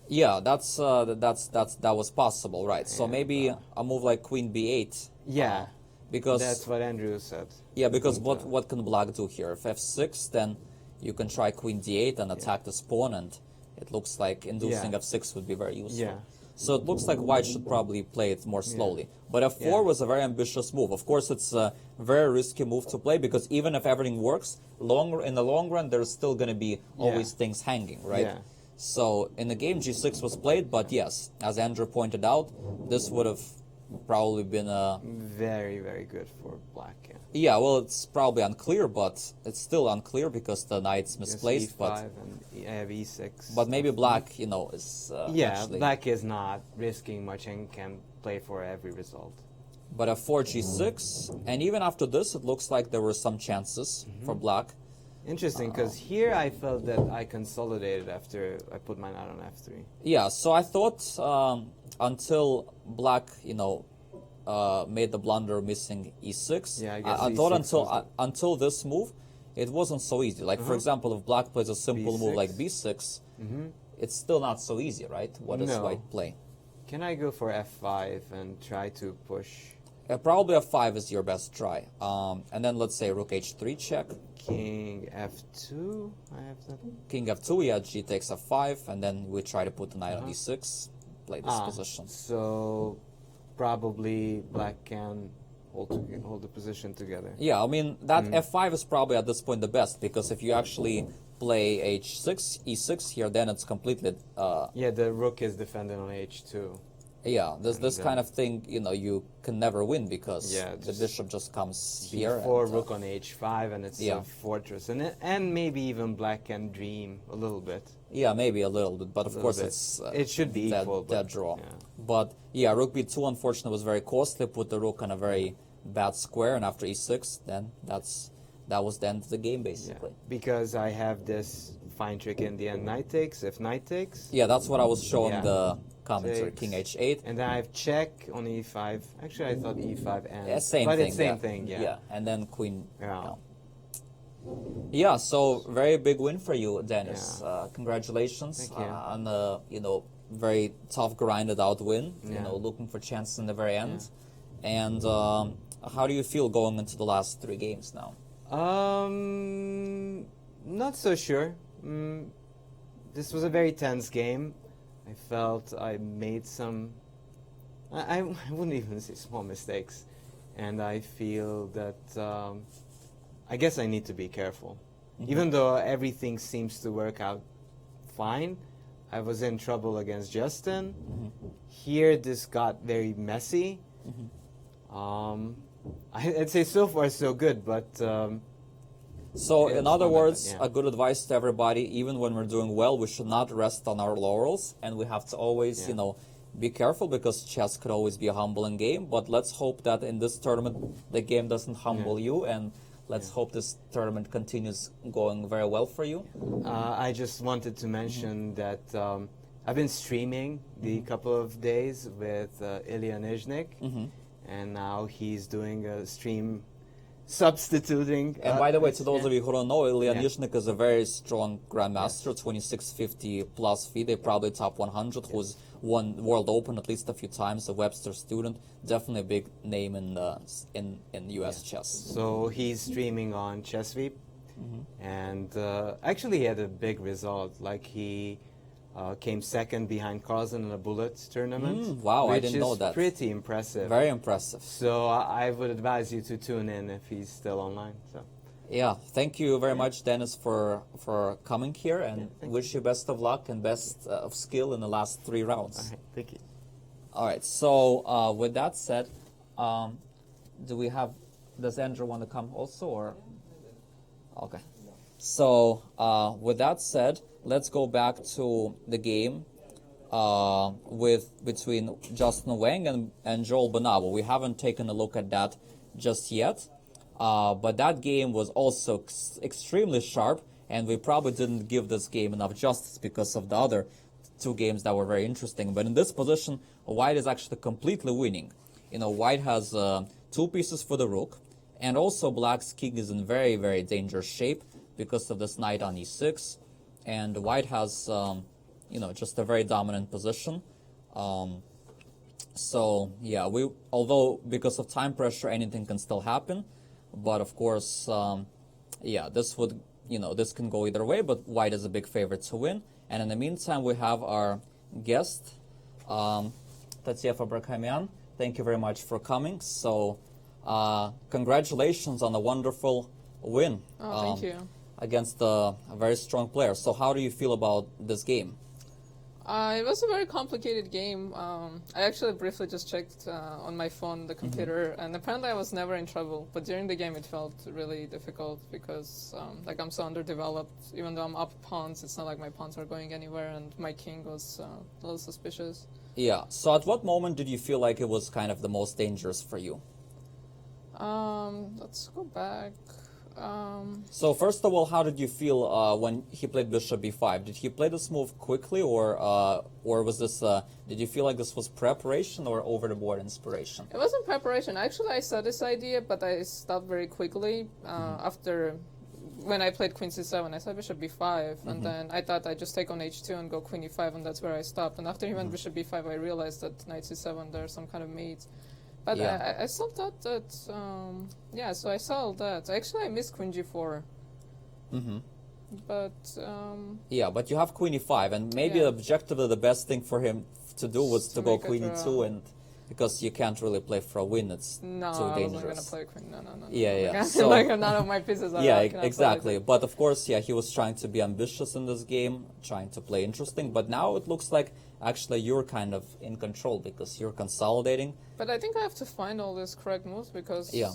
Yeah, that was possible, right? So And, maybe a move like queen b8. Yeah, Because that's what Andrew said. yeah, because what can black do here? If f6, then you can try queen d8 and attack this pawn, and it looks like inducing Yeah. f6 would be very useful. Yeah. So it looks like white should probably play it more slowly. But f4 Yeah. was a very ambitious move. Of course, it's a very risky move to play because even if everything works, in the long run, there's still going to be always things hanging, right? Yeah. So in the game, g6 was played, but yes, as Andrew pointed out, this would have probably been a... Very, very good for black. Yeah. Yeah, well, it's probably unclear, but it's still unclear because the knight's Because misplaced. e5 and I have e6. But maybe black, you know, is Yeah, actually... black is not risking much and can play for every result. But f4, g6, and even after this, it looks like there were some chances for black. Interesting, because here I felt that I consolidated after I put my knight on f3. Yeah, so I thought until black, you know, made the blunder missing e6. Yeah, I guess I thought E6 was until this move, it wasn't so easy. Like, for example, if black plays a simple move like b6, it's still not so easy, right? What does No. white play? Can I go for f5 and try to push Probably f5 is your best try. And then let's say rook h3 check. king f2? I have that. King f2, yeah, g takes f5, and then we try to put the knight on e6, play this position. So probably black can hold the position together. Yeah, I mean, that f5 is probably at this point the best, because if you actually play h6, e6 here, then it's completely... Yeah, the rook is defended on h2. yeah, this kind of thing, you know, you can never win, because Yeah, the just bishop just comes here. Before and, rook on h5, and it's yeah. a fortress. And maybe even black can dream a little bit. Yeah, maybe a little bit, but of Little course bit. it's... It should be dead, equal, dead but, draw. yeah. But yeah, rook b2 unfortunately was very costly, put the rook on a very bad square, and after e6, then that was the end of the game, Yeah, basically. because I have this fine trick in the end, knight takes, if knight takes. Yeah, that's what I was showing Yeah. the commentary, Takes. king h8. And then I have check on e5. Actually, I thought e5 and... Yeah, same but thing. it's same yeah. thing, yeah. and then queen. Yeah. Yeah, so very big win for you, Dennis. Yeah. Congratulations Thank you. on a very tough grinded out win. Yeah. Looking for chances in the very end. And how do you feel going into the last 3 games now? Not so sure. This was a very tense game. I felt I made some I wouldn't even say small mistakes. And I feel that I guess I need to be careful. Even though everything seems to work out fine, I was in trouble against Justin. Here, this got very messy. I'd say so far so good, but So, yeah, in it's other not that words, bad, yeah. a good advice to everybody, even when we're doing well, we should not rest on our laurels, and we have to always, Yeah. you know, be careful, because chess could always be a humbling game. But let's hope that in this tournament, the game doesn't humble you, and let's hope this tournament continues going very well for you. I just wanted to mention that I've been streaming the couple of days with Ilya Nizhnik, and now he's doing a stream substituting. And by the way, to those yeah. of you who don't know, Ilya Yeah. Nizhnik is a very strong grandmaster, 2650 plus FIDE, probably top 100, who's won World Open at least a few times, a Webster student, definitely a big name in US chess. So he's streaming on ChessVeep, and actually he had a big result. Like he came second behind Carlsen in a bullets tournament. Wow, I which didn't know is that. pretty impressive. Very impressive. So I would advise you to tune in if he's still online. So Yeah, thank you very much, Dennis, for coming here, and wish you best of luck and best of skill in the last 3 rounds. all right, thank you. All right, so with that said, does Andrew want to come also, or? Okay. So with that said, let's go back to the game between Justin Wang and Joel Banawa. We haven't taken a look at that just yet, but that game was also extremely sharp, and we probably didn't give this game enough justice because of the other 2 games that were very interesting. But in this position, White is actually completely winning. You know, White has 2 pieces for the rook, and also Black's king is in very, very dangerous shape because of this knight on e6, and White has, you know, just a very dominant position. So yeah, although because of time pressure, anything can still happen, but of course, yeah, this can go either way. But White is a big favorite to win. And in the meantime, we have our guest, Abrahamyan. Thank you very much for coming. So, congratulations on a wonderful win. Oh, thank you. Against a very strong player. So how do you feel about this game? It was a very complicated game. I actually briefly just checked on my phone, the computer, and apparently I was never in trouble. But during the game, it felt really difficult because, like, I'm so underdeveloped. Even though I'm up pawns, it's not like my pawns are going anywhere, and my king was a little suspicious. Yeah. So at what moment did you feel like it was kind of the most dangerous for you? Let's go back. So first of all, how did you feel when he played bishop b5? Did he play this move quickly, or was this? Did you feel like this was preparation or over the board inspiration? It wasn't preparation. Actually, I saw this idea, but I stopped very quickly after when I played queen c7. I saw bishop b5, and then I thought I'd just take on h2 and go queen e5, and that's where I stopped. And after he went bishop b5, I realized that knight c7 there's some kind of mate. But Yeah. I still thought that, yeah, so I saw that. Actually, I missed queen g4. But, Yeah, but you have queen e5, and maybe Yeah. objectively the best thing for him to do was To to go make a queen draw. e2, and because you can't really play for a win, it's no, too I wasn't going dangerous. to play queen. No. Yeah, yeah. Like, So- like, none of my pieces are Yeah, out, cannot play exactly. it. But of course, yeah, he was trying to be ambitious in this game, trying to play interesting. But now it looks like actually you're kind of in control because you're consolidating. But I think I have to find all these correct moves because Yeah.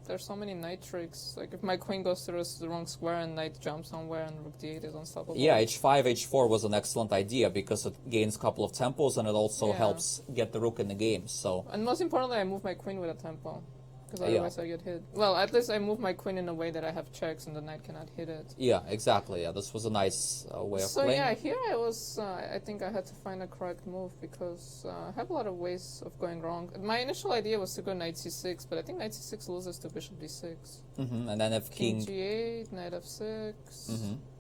there's so many knight tricks. Like if my queen goes through the wrong square and knight jumps somewhere and rook d8 is unstoppable. Yeah, h5, h4 was an excellent idea because it gains a couple of tempos and it also Yeah. helps get the rook in the game. So And most importantly, I move my queen with a tempo. Because Yeah. otherwise I get hit. Well, at least I move my queen in a way that I have checks and the knight cannot hit it. yeah, exactly. Yeah, this was a nice way of So playing. yeah, here I was, I think I had to find a correct move because I have a lot of ways of going wrong. My initial idea was to go knight c6, but I think knight c6 loses to bishop d6. And then if King king, g8, knight f6.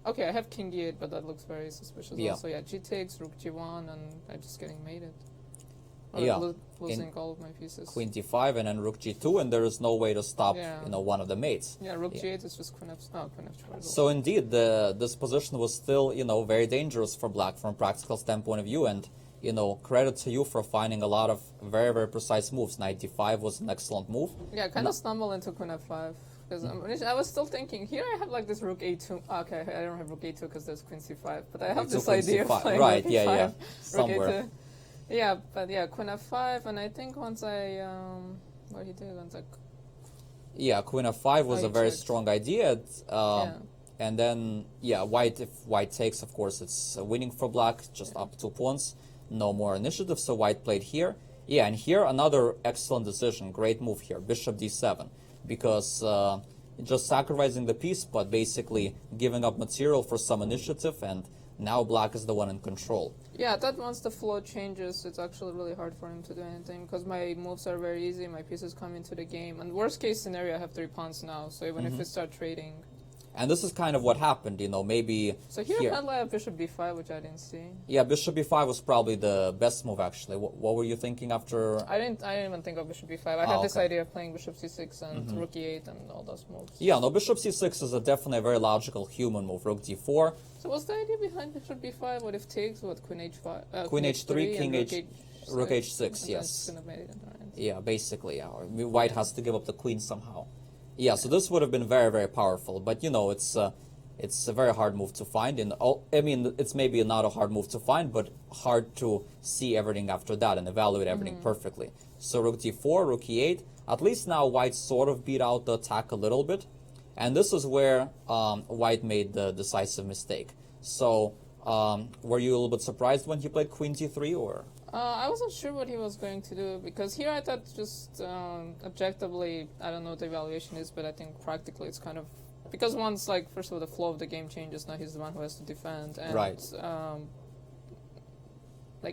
Okay, I have king d8, but that looks very suspicious. Yeah. Also, yeah, g takes, rook g1, and I'm just getting mated. Or Yeah. losing all of my pieces. queen d5 and then rook g2, and there is no way to stop, Yeah. one of the mates. Yeah, rook Yeah. g8 is just queen f. No, queen f2. So indeed, this position was still, very dangerous for Black from a practical standpoint of view, and credit to you for finding a lot of very, very precise moves. Knight d5 was an excellent move. Yeah, kind of stumbled into queen f5. Because I was still thinking, here I have like this rook a2. Okay, I don't have rook a2 because there's queen c5. But I have this idea of playing right, rook yeah, e5, yeah, rook somewhere. a2. Yeah, but yeah, queen f5, and I think once I, what he did, once I... Yeah, queen f5 was Oh, a very checked. strong idea. Yeah. And then, yeah, if white takes, of course, it's winning for black, just up 2 pawns. No more initiative, so white played here. Yeah, and here another excellent decision, great move here, bishop d7. Because just sacrificing the piece, but basically giving up material for some initiative, and now black is the one in control. Yeah, that once the flow changes, it's actually really hard for him to do anything, because my moves are very easy, my pieces come into the game, and worst case scenario, I have 3 pawns now, so even if we start trading... And this is kind of what happened, maybe So here apparently I have bishop b5, which I didn't see. Yeah, bishop b5 was probably the best move, actually. What were you thinking after? I didn't even think of bishop b5. I had this okay. idea of playing bishop c6 and rook e8 and all those moves. Yeah, no, bishop c6 is definitely a very logical human move. Rook d4. So what's the idea behind bishop b5? What if takes? What, queen h5? Queen h3, king and rook h6, and yes. then it's gonna make it, right? Yeah, basically, yeah. White has to give up the queen somehow. Yeah, so this would have been very, very powerful. But, it's a very hard move to find. It's maybe not a hard move to find, but hard to see everything after that and evaluate everything perfectly. So rook d4, rook e8. At least now white sort of beat out the attack a little bit. And this is where white made the decisive mistake. So were you a little bit surprised when he played queen d3, or? I wasn't sure what he was going to do, because here I thought just objectively, I don't know what the evaluation is, but I think practically it's kind of... Because once, first of all, the flow of the game changes, now he's the one who has to defend, and right.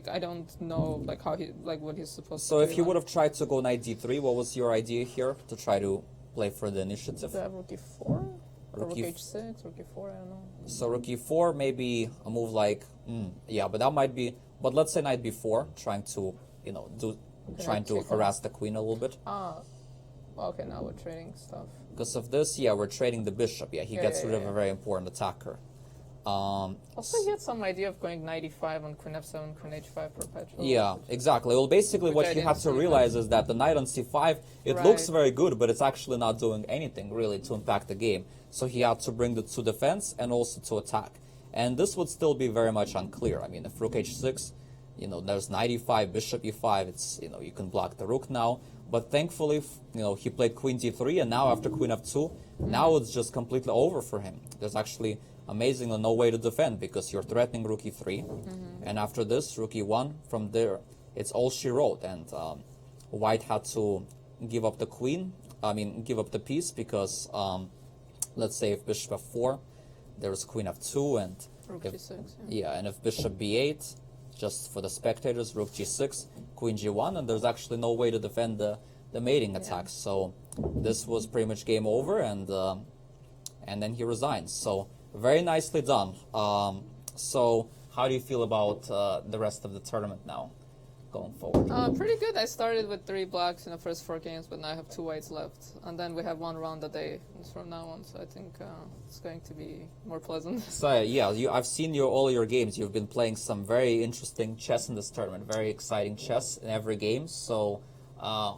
I don't know how he what he's supposed to So do. if he would have tried to go knight d3, what was your idea here to try to play for the initiative? Do I have rook e4? Or rook h6, rook e4, I don't know. So rook e4, maybe a move yeah, but that might be. But let's say knight b4, trying to trying to harass the queen a little bit. Okay, now we're trading stuff. Because of this, yeah, we're trading the bishop. Yeah, he gets rid of a very important attacker. Also, he had some idea of going knight e5 on queen f7, queen h5 perpetual. Yeah, exactly. Well, basically what you have to realize is that the knight on c5, it looks very good, but it's actually not doing anything really to impact the game. So he had to bring the to defense and also to attack. And this would still be very much unclear. I mean, if rook h6, there's knight e5, bishop e5, it's, you can block the rook now. But thankfully, he played queen d3, and now after queen f2, now it's just completely over for him. There's actually amazingly no way to defend, because you're threatening rook e3, and after this, rook e1, from there, it's all she wrote, and white had to give up the queen, give up the piece, because, let's say if bishop f4, there's queen f2, and rook g6, and if bishop b8, just for the spectators, rook g6, queen g1, and there's actually no way to defend the mating attack. So this was pretty much game over, and then he resigns. So very nicely done. So how do you feel about the rest of the tournament now, going forward? Pretty good. I started with 3 blacks in the first 4 games, but now I have 2 whites left. And then we have 1 round a day from now on, so I think it's going to be more pleasant. So yeah, I've seen all your games. You've been playing some very interesting chess in this tournament, very exciting chess in every game. So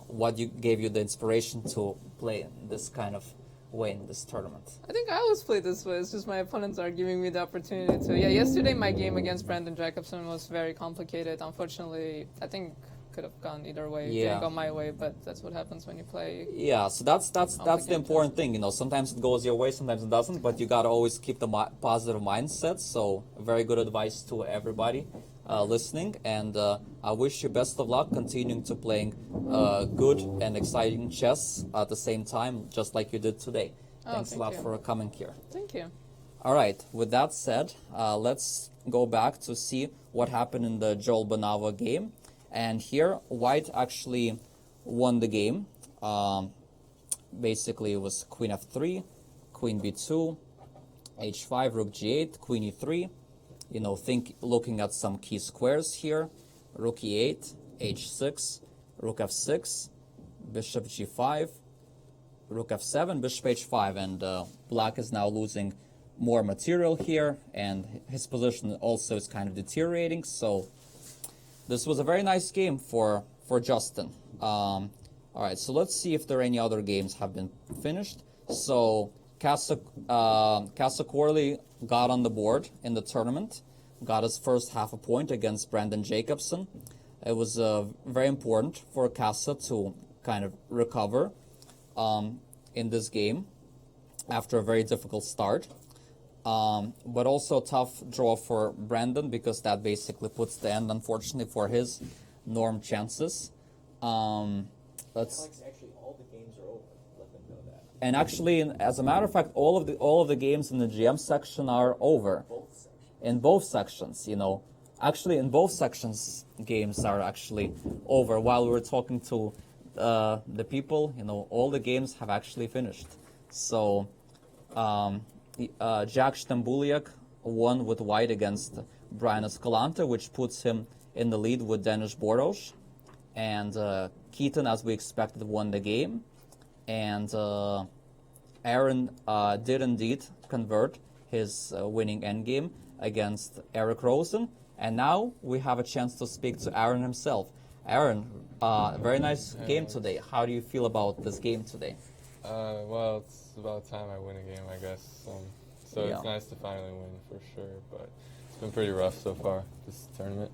what gave you the inspiration to play in this kind of way in this tournament? I think I always play this way. It's just my opponents are giving me the opportunity to. Yeah, yesterday my game against Brandon Jacobson was very complicated. Unfortunately, I think could have gone either way. Yeah. Didn't go my way, but that's what happens when you play. Yeah, so that's the important thing. Sometimes it goes your way, sometimes it doesn't, but you gotta always keep the positive mindset. So very good advice to everybody listening, and I wish you best of luck continuing to playing good and exciting chess at the same time, just like you did today. Thanks a lot for coming here. Thank you. All right, with that said, let's go back to see what happened in the Joel Banawa game. And here, white actually won the game. Basically, it was queen f3, queen b2, h5, rook g8, queen e3. Looking at some key squares here. Rook e8, h6, rook f6, bishop g5, rook f7, bishop h5, and black is now losing more material here, and his position also is kind of deteriorating. So This was a very nice game for Justin. All right, so let's see if there are any other games have been finished. So Casa Corley got on the board in the tournament, got his first half a point against Brandon Jacobson. It was very important for Casa to kind of recover in this game after a very difficult start. But also a tough draw for Brandon because that basically puts the end, unfortunately, for his Norm chances. Actually, all the games are over. Let them know that. And actually, as a matter of fact, all of the games in the GM section are over. Both sections. In both sections, actually in both sections, games are actually over. While we were talking to the people, all the games have actually finished. So, Jack Stambuliak won with white against Brian Escalante, which puts him in the lead with Denis Boros. And Keaton, as we expected, won the game. And Aaron did indeed convert his winning endgame against Eric Rosen. And now we have a chance to speak to Aaron himself. Aaron, very nice game today. How do you feel about this game today? Well, it's about time I win a game, I guess. So Yeah. it's nice to finally win for sure, but it's been pretty rough so far, this tournament.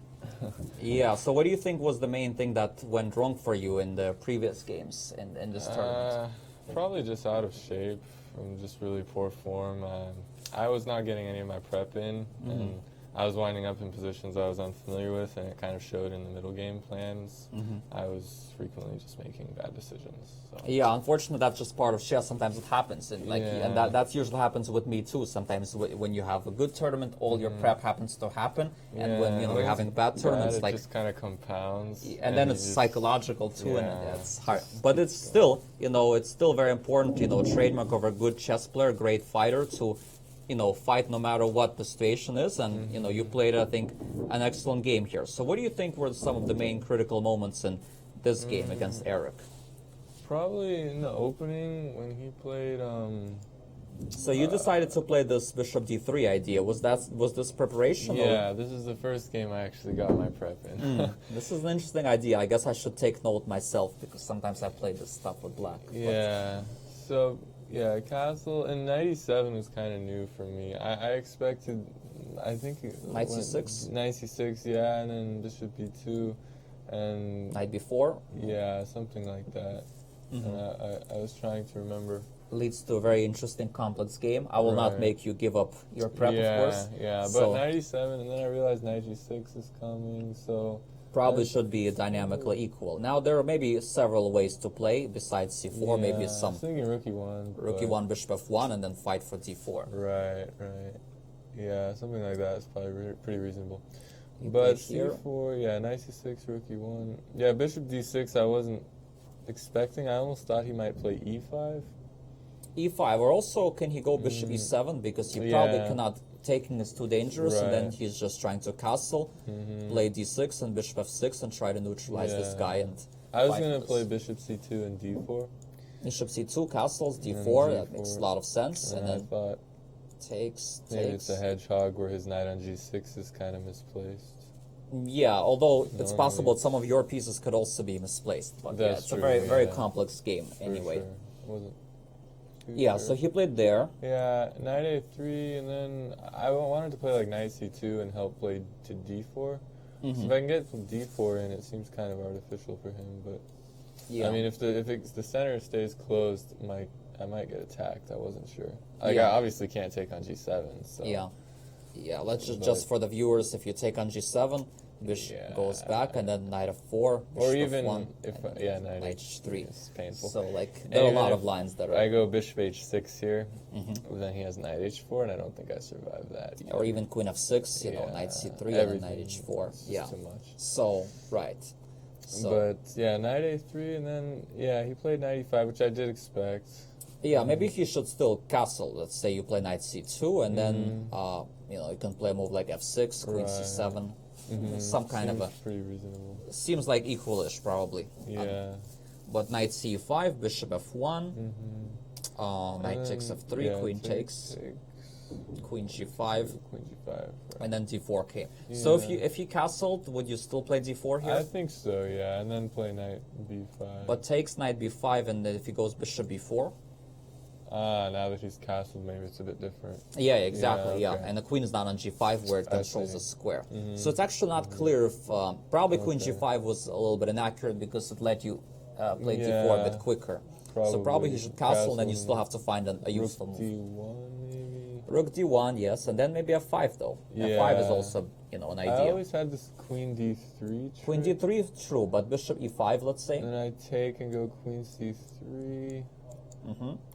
Yeah, so what do you think was the main thing that went wrong for you in the previous games in this tournament? Probably just out of shape. I'm just really poor form. I was not getting any of my prep in, and I was winding up in positions I was unfamiliar with, and it kind of showed in the middle game plans. I was frequently just making bad decisions. So. Yeah, unfortunately, that's just part of chess. Sometimes it happens, and and Yeah. that usually happens with me too. Sometimes when you have a good tournament, all your prep happens to happen, and when you're having a bad tournament, it like just kind of compounds. and then you it's just- psychological too, and Yeah. it's hard. But it's still, it's still very important. Trademark of a good chess player, great fighter to. Fight no matter what the situation is, and you played, I think, an excellent game here. So, what do you think were some of the main critical moments in this game against Eric? Probably in the opening when he played. So you decided to play this Bishop D3 idea. Was this preparation? Yeah, this is the first game I actually got my prep in. This is an interesting idea. I guess I should take note myself because sometimes I play this stuff with black. but- Yeah. So yeah, Castle in '97 was kind of new for me. I expected, I think Knight C6? Knight C6, yeah, and then Bishop B2, and Night before yeah, something like that. And I was trying to remember. leads to a very interesting complex game. I will not Right. make you give up your prep, yeah, of course. yeah, but So- '97, and then I realized Knight G6 is coming, so. Probably should be dynamically equal. Now there are maybe several ways to play besides C4. Maybe Yeah, I some was thinking Rook E1. Rook but- E1, Bishop F1, and then fight for D4. Right. Yeah, something like that is probably pretty reasonable. You But play here. C4, yeah, Knight C6, Rook E1. Yeah, Bishop D6 I wasn't expecting. I almost thought he might play E5. E5, or also can he go Bishop E7 because he probably Yeah. cannot. Taking is too dangerous, and then Right. he's just trying to castle, play D6 and Bishop F6 and try to neutralize this Yeah. guy. And I was fight going for to play this. Bishop C2 and D4. Bishop C2, castles, D4, And that makes a D4. lot of sense, And and I then thought takes. maybe it's a hedgehog where his knight on G6 is kind of misplaced. Yeah, although it's Normally possible some of your pieces could also be misplaced. But yeah, That's it's a true, very yeah. complex game For anyway. sure. Wasn't too Yeah, sure. so he played there. Yeah, Knight A3, and then I wanted to play like Knight C2 and help play to D4. So if I can get some D4 in, it seems kind of artificial for him. But Yeah. I mean, if the center stays closed, I might get attacked. I wasn't sure. Like, Yeah. I obviously can't take on G7. So Yeah, let's just But- for the viewers, if you take on G7, Bishop Yeah. goes back, and then Knight F4, Or Bishop even F1, if and then yeah, Knight H3. It's painful. So like And there are a even lot if of lines that are, I go Bishop H6 here, then he has Knight H4, and I don't think I survive that. or even Queen F6, Yeah, Knight C3, and then Knight everything. H4. It's Yeah. too much. So right. So But yeah, Knight A3, and then yeah, he played Knight E5, which I did expect. yeah, maybe he should still castle. Let's say you play Knight C2, and then you can play a move like F6, Queen Right. C7, some kind of a. Seems pretty reasonable. Seems like equalish probably. Yeah. But Knight C5, Bishop F1, Knight takes F3, Yeah, Queen takes. Queen g5, Queen g5. Right. and then d4 came. So Yeah. if you castled, would you still play d4 here? I think so, yeah, and then play knight b5. But takes knight b5, and then if he goes bishop b4. Now that he's castled, maybe it's a bit different. Yeah, exactly. Yeah, okay. and the queen is not on g5 where it I controls see. the square. So it's actually not clear if probably queen Okay. g5 was a little bit inaccurate because it let you play d4 a bit Yeah, quicker. So probably he should castle, and then you Castle still have to find a useful Rook move. d1 maybe. Rook d1, yes, and then maybe f5 though. f5 is Yeah. also an I idea. always had this queen d3 trick. Queen d3 is true, but bishop e5, let's say, And then I take and go queen c3.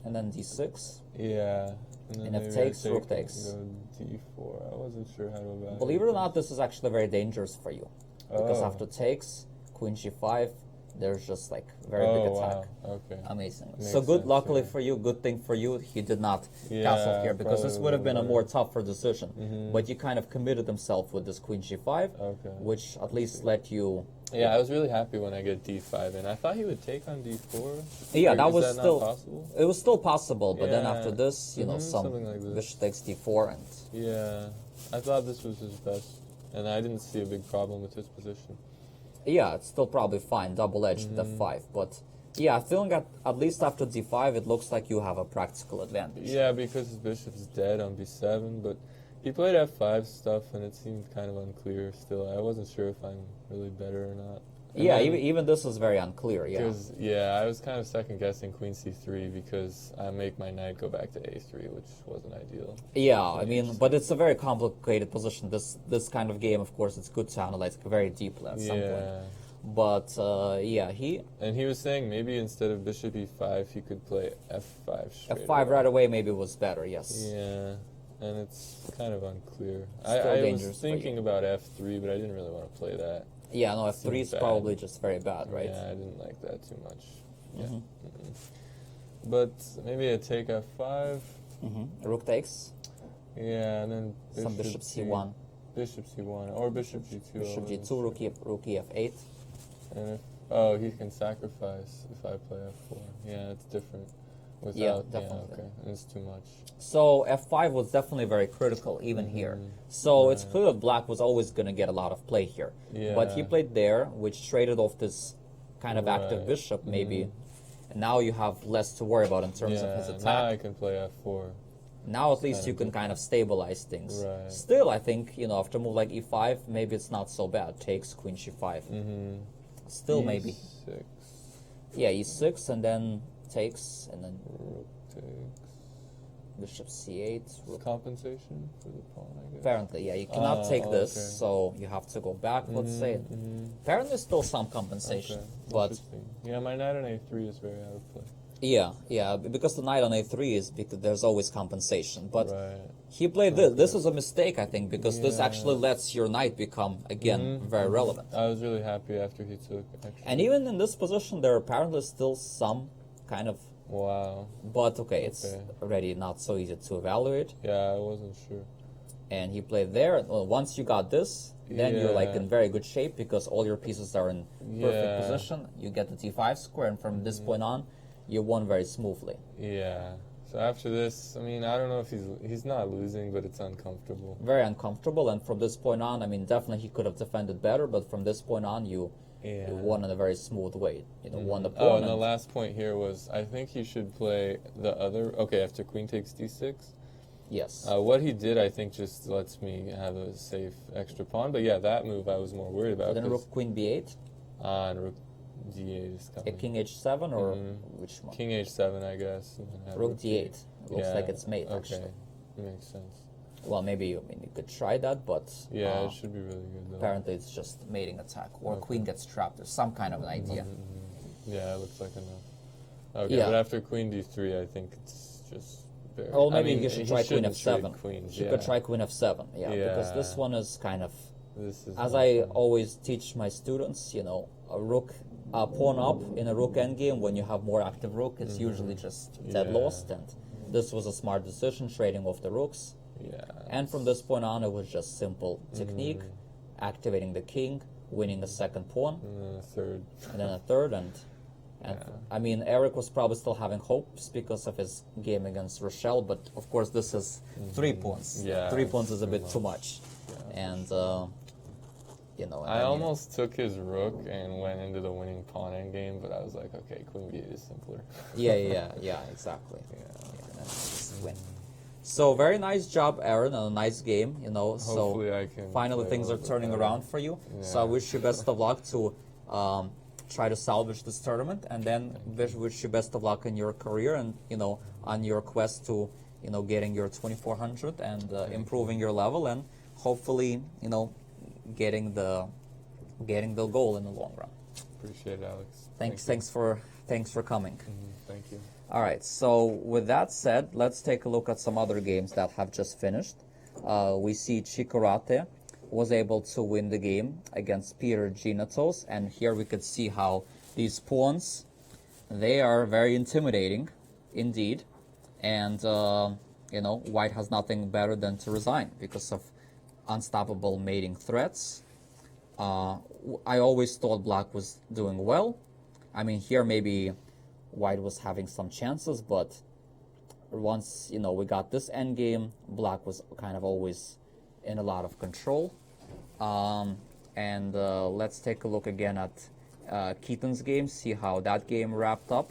and then d6. Yeah. And then if maybe takes, I rook take takes. and go d4. I wasn't sure how to evaluate. Believe it or not, this is actually very dangerous for you because Oh. after takes, queen g5, there's just like very Oh, big attack. wow. Okay. Amazing. Makes So good, sense, luckily yeah. for you, good thing for you, he did not Yeah, castle here because this probably would have been a would've more worked. tougher decision. But you kind of committed himself with this queen g5, Okay. which at least let you. Yeah, I was really happy when I get d5, and I thought he would take on d4. Yeah, Like, that is was that still. not possible? It was still possible, but then Yeah. after this, some something like this. bishop takes d4 and. Yeah, I thought this was his best, and I didn't see a big problem with his position. Yeah, it's still probably fine, double-edged f5, but yeah, feeling at least after d5, it looks like you have a practical advantage. Yeah, because his bishop's dead on b7, but he played f5 stuff, and it seemed kind of unclear still. I wasn't sure if I'm really better or not. And Yeah, then- even this is very unclear, yeah. Because, I was kind of second-guessing queen c3 because I make my knight go back to a3, which wasn't ideal. Yeah, I mean, but it's a very complicated position. This kind of game, of course, it's good to analyze very deeply at some point. Yeah. But, yeah, And he was saying maybe instead of bishop e5, he could play f5 straight f5 right away maybe was better, yes. Yeah, and it's kind of unclear. Still I dangerous was for you. thinking about f3, but I didn't really want to play that. Yeah, no, f3 is bad. probably just very bad, right? Yeah, I didn't like that too much. Yeah. But maybe I take f5. Rook takes, Yeah, and then some bishop c1, Bishop c1 or bishop g2. bishop I wasn't g2, sure. rook f8. And he can sacrifice if I play f4. Yeah, it's different. Without, definitely. okay, and it's too much. So f5 was definitely very critical, even here. So it's clear that black was always going to get a lot of play here. But he Yeah. played there, which traded off this kind of active Right. bishop, maybe. And now you have less to worry about in terms of his Yeah, now attack. I can play f4. Now at least kind you of can kind of stabilize things. Right. Still, I think, after a move like e5, maybe it's not so bad. Takes queen c5. Still maybe. E6. Yeah, e6, and then takes, and then Rook takes. bishop c8. Rook. Compensation for the pawn, I guess. Apparently, yeah, you cannot take this, okay. so you have to go back, let's say. Apparently still some compensation, Okay, but interesting. Yeah, my knight on a3 is very out of play. yeah, because the knight on a3 is because there's always compensation. But Right. he played this. This is a mistake, I think, because this Yeah. actually lets your knight become, again, very relevant. I was really happy after he took, actually. And even in this position, there are apparently still some kind of... Wow. But okay, it's Okay. already not so easy to evaluate. Yeah, I wasn't sure. And he played there. Well, once you got this, then you're like Yeah. in very good shape because all your pieces are in perfect Yeah. position. You get the t5 square, and from this point on, you won very smoothly. Yeah. So after this, I mean, I don't know if he's not losing, but it's uncomfortable. Very uncomfortable, and from this point on, I mean, definitely he could have defended better, but from this point on, you won in a very smooth way. Won the pawn. Oh, and the last point here was, I think he should play the other. Okay, after queen takes d6. Yes. What he did, I think, just lets me have a safe extra pawn. But yeah, that move I was more worried about. Then rook queen b8, And rook d8 is coming. king h7, or which one? King h7, I guess. And then have Rook d8. Looks like it's mate, okay. actually. Makes sense. Well, maybe you could try that, but Yeah, it should be really good though. apparently it's just mating attack, or queen gets trapped. There's some kind of an idea. Yeah, it looks like enough. Okay, Yeah. but after queen d3, I think it's just very... Well, maybe I mean, you should he try queen shouldn't trade f7. Queens, You could try queen f7, because this Yeah. one is kind of, This is as not I fun. always teach my students, a pawn up in a rook endgame, when you have more active rook, it's usually just dead Yeah. lost, and this was a smart decision, trading off the rooks. Yeah. And from this point on, it was just simple technique, activating the king, winning a second pawn, And then a third. and then a third, and And I mean, Eric was probably still having hopes because of his game against Rochelle, but of course this is 3 points. Yeah, 3 points is a bit much. too much. And, you know. I almost took his rook and went into the winning pawn endgame, but I was like, okay, queen b8 is simpler. Yeah, exactly. That's just win. So very nice job, Aaron, and a nice game, you know. Hopefully so I can finally play things a are little bit turning better. around for you. So I wish you best of luck to try to salvage this tournament, and then wish you best of luck in your career and, you know, on your quest to, you know, getting your 2400 and improving your level, and hopefully, you know, getting the goal in the long run. Appreciate it, Alex. Thanks for coming. Thank you. All right, so with that said, let's take a look at some other games that have just finished. We see Chikorate was able to win the game against Peter Ginatos, and here we could see how these pawns, they are very intimidating indeed, and you know, white has nothing better than to resign because of unstoppable mating threats. I always thought black was doing well. I mean, here maybe white was having some chances, but once, you know, we got this endgame, black was kind of always in a lot of control. And let's take a look again at Keaton's game, see how that game wrapped up.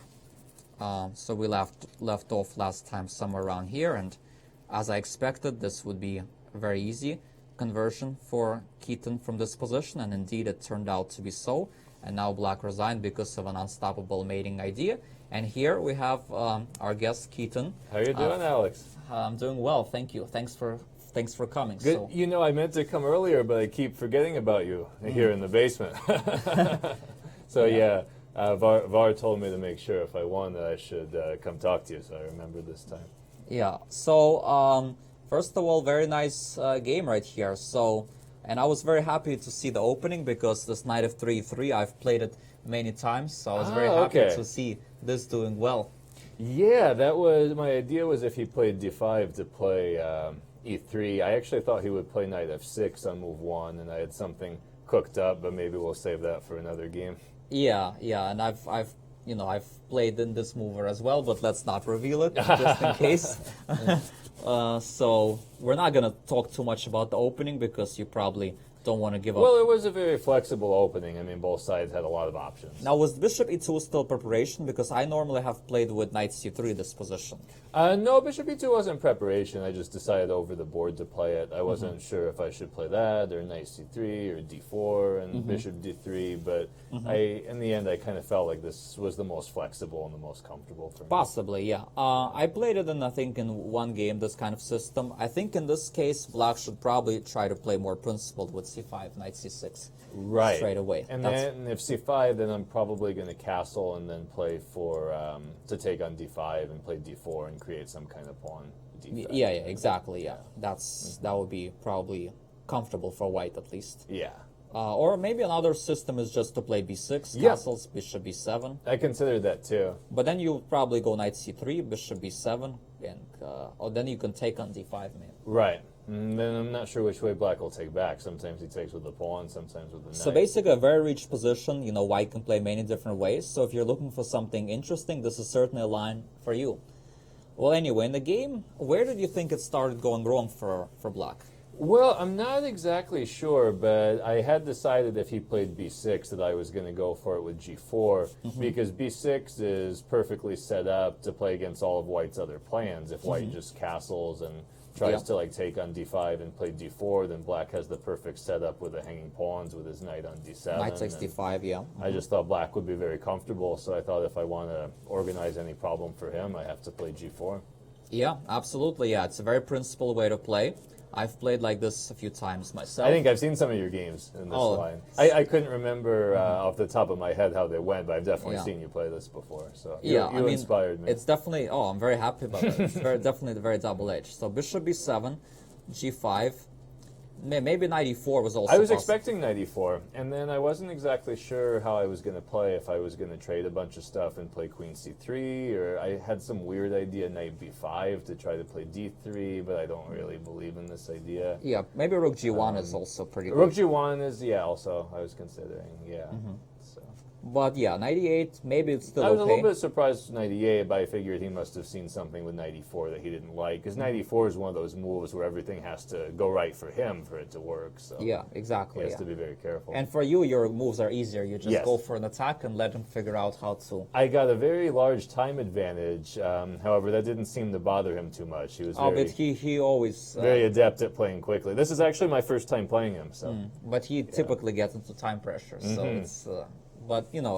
So we left off last time somewhere around here, and as I expected, this would be a very easy conversion for Keaton from this position, and indeed it turned out to be so. And now black resigned because of an unstoppable mating idea. And here we have our guest Keaton. How you doing, Alex? I'm doing well, thank you. Thanks for coming. Good. So, You know, I meant to come earlier, but I keep forgetting about you here in the basement. So yeah, Var told me to make sure if I won that I should come talk to you, so I remember this time. yeah. So first of all, very nice game right here. So, and I was very happy to see the opening because this knight of 3/3, I've played it many times, so I was very happy okay. to see this doing well. Yeah, that was my idea. Was if he played d5 to play e3. I actually thought he would play knight f6 on move 1, and I had something cooked up, but maybe we'll save that for another game. Yeah, and I've played in this mover as well, but let's not reveal it just in case. So we're not gonna talk too much about the opening because you probably don't want to give up. Well, it was a very flexible opening. I mean, both sides had a lot of options. Now, was bishop e2 still preparation? Because I normally have played with knight c3 this position. No, bishop e2 wasn't preparation. I just decided over the board to play it. I wasn't sure if I should play that or knight c3 or d4 and bishop d3, but in the end, I kind of felt like this was the most flexible and the most comfortable for me. Possibly, yeah. I played it I think in one game, this kind of system. I think in this case, black should probably try to play more principled with c5, knight c6 Right. straight away. And That's- then if c5, then I'm probably going to castle and then play for to take on d5 and play d4 and create some kind of pawn defense. yeah, exactly, yeah. That would be probably comfortable for white at least. Yeah. Or maybe another system is just to play b6, Yeah. castles, bishop b7. I considered that too. But then you probably go knight c3, bishop b7, and or then you can take on d5, maybe. Right. And then I'm not sure which way black will take back. Sometimes he takes with the pawn, sometimes with the knight. So basically a very rich position, you know, white can play many different ways. So if you're looking for something interesting, this is certainly a line for you. Well, anyway, in the game, where did you think it started going wrong for black? Well, I'm not exactly sure, but I had decided if he played b6 that I was going to go for it with g4 because b6 is perfectly set up to play against all of white's other plans. If white just castles and tries to like take on d5 and play d4, then black has the perfect setup with the hanging pawns with his knight on d7. Knight takes d5, yeah. I just thought black would be very comfortable, so I thought if I want to organize any problem for him, I have to play g4. Yeah, absolutely, yeah. It's a very principled way to play. I've played like this a few times myself. I think I've seen some of your games in this line. I couldn't remember off the top of my head how they went, but I've definitely seen you play this before. So you I mean, inspired me. It's definitely, I'm very happy about it. It's definitely very double-edged. So bishop b7, g5, maybe knight e4 was also I was possible. expecting knight e4, and then I wasn't exactly sure how I was going to play, if I was going to trade a bunch of stuff and play queen c3, or I had some weird idea knight b5 to try to play d3, but I don't really believe in this idea. Yeah, maybe rook g1 is also pretty good. Rook g1 is, also, I was considering, So. But yeah, 98, maybe it's still I was okay. a little bit surprised with 98, but I figured he must have seen something with 94 that he didn't like. Because 94 is one of those moves where everything has to go right for him for it to work. So Yeah, exactly. he has Yeah. to be very careful. And for you, your moves are easier. You just Yes. go for an attack and let him figure out how to. I got a very large time advantage. However, that didn't seem to bother him too much. He was Oh, very, but he always. very adept at playing quickly. This is actually my first time playing him. So But he typically gets into time pressure, so it's. But you know,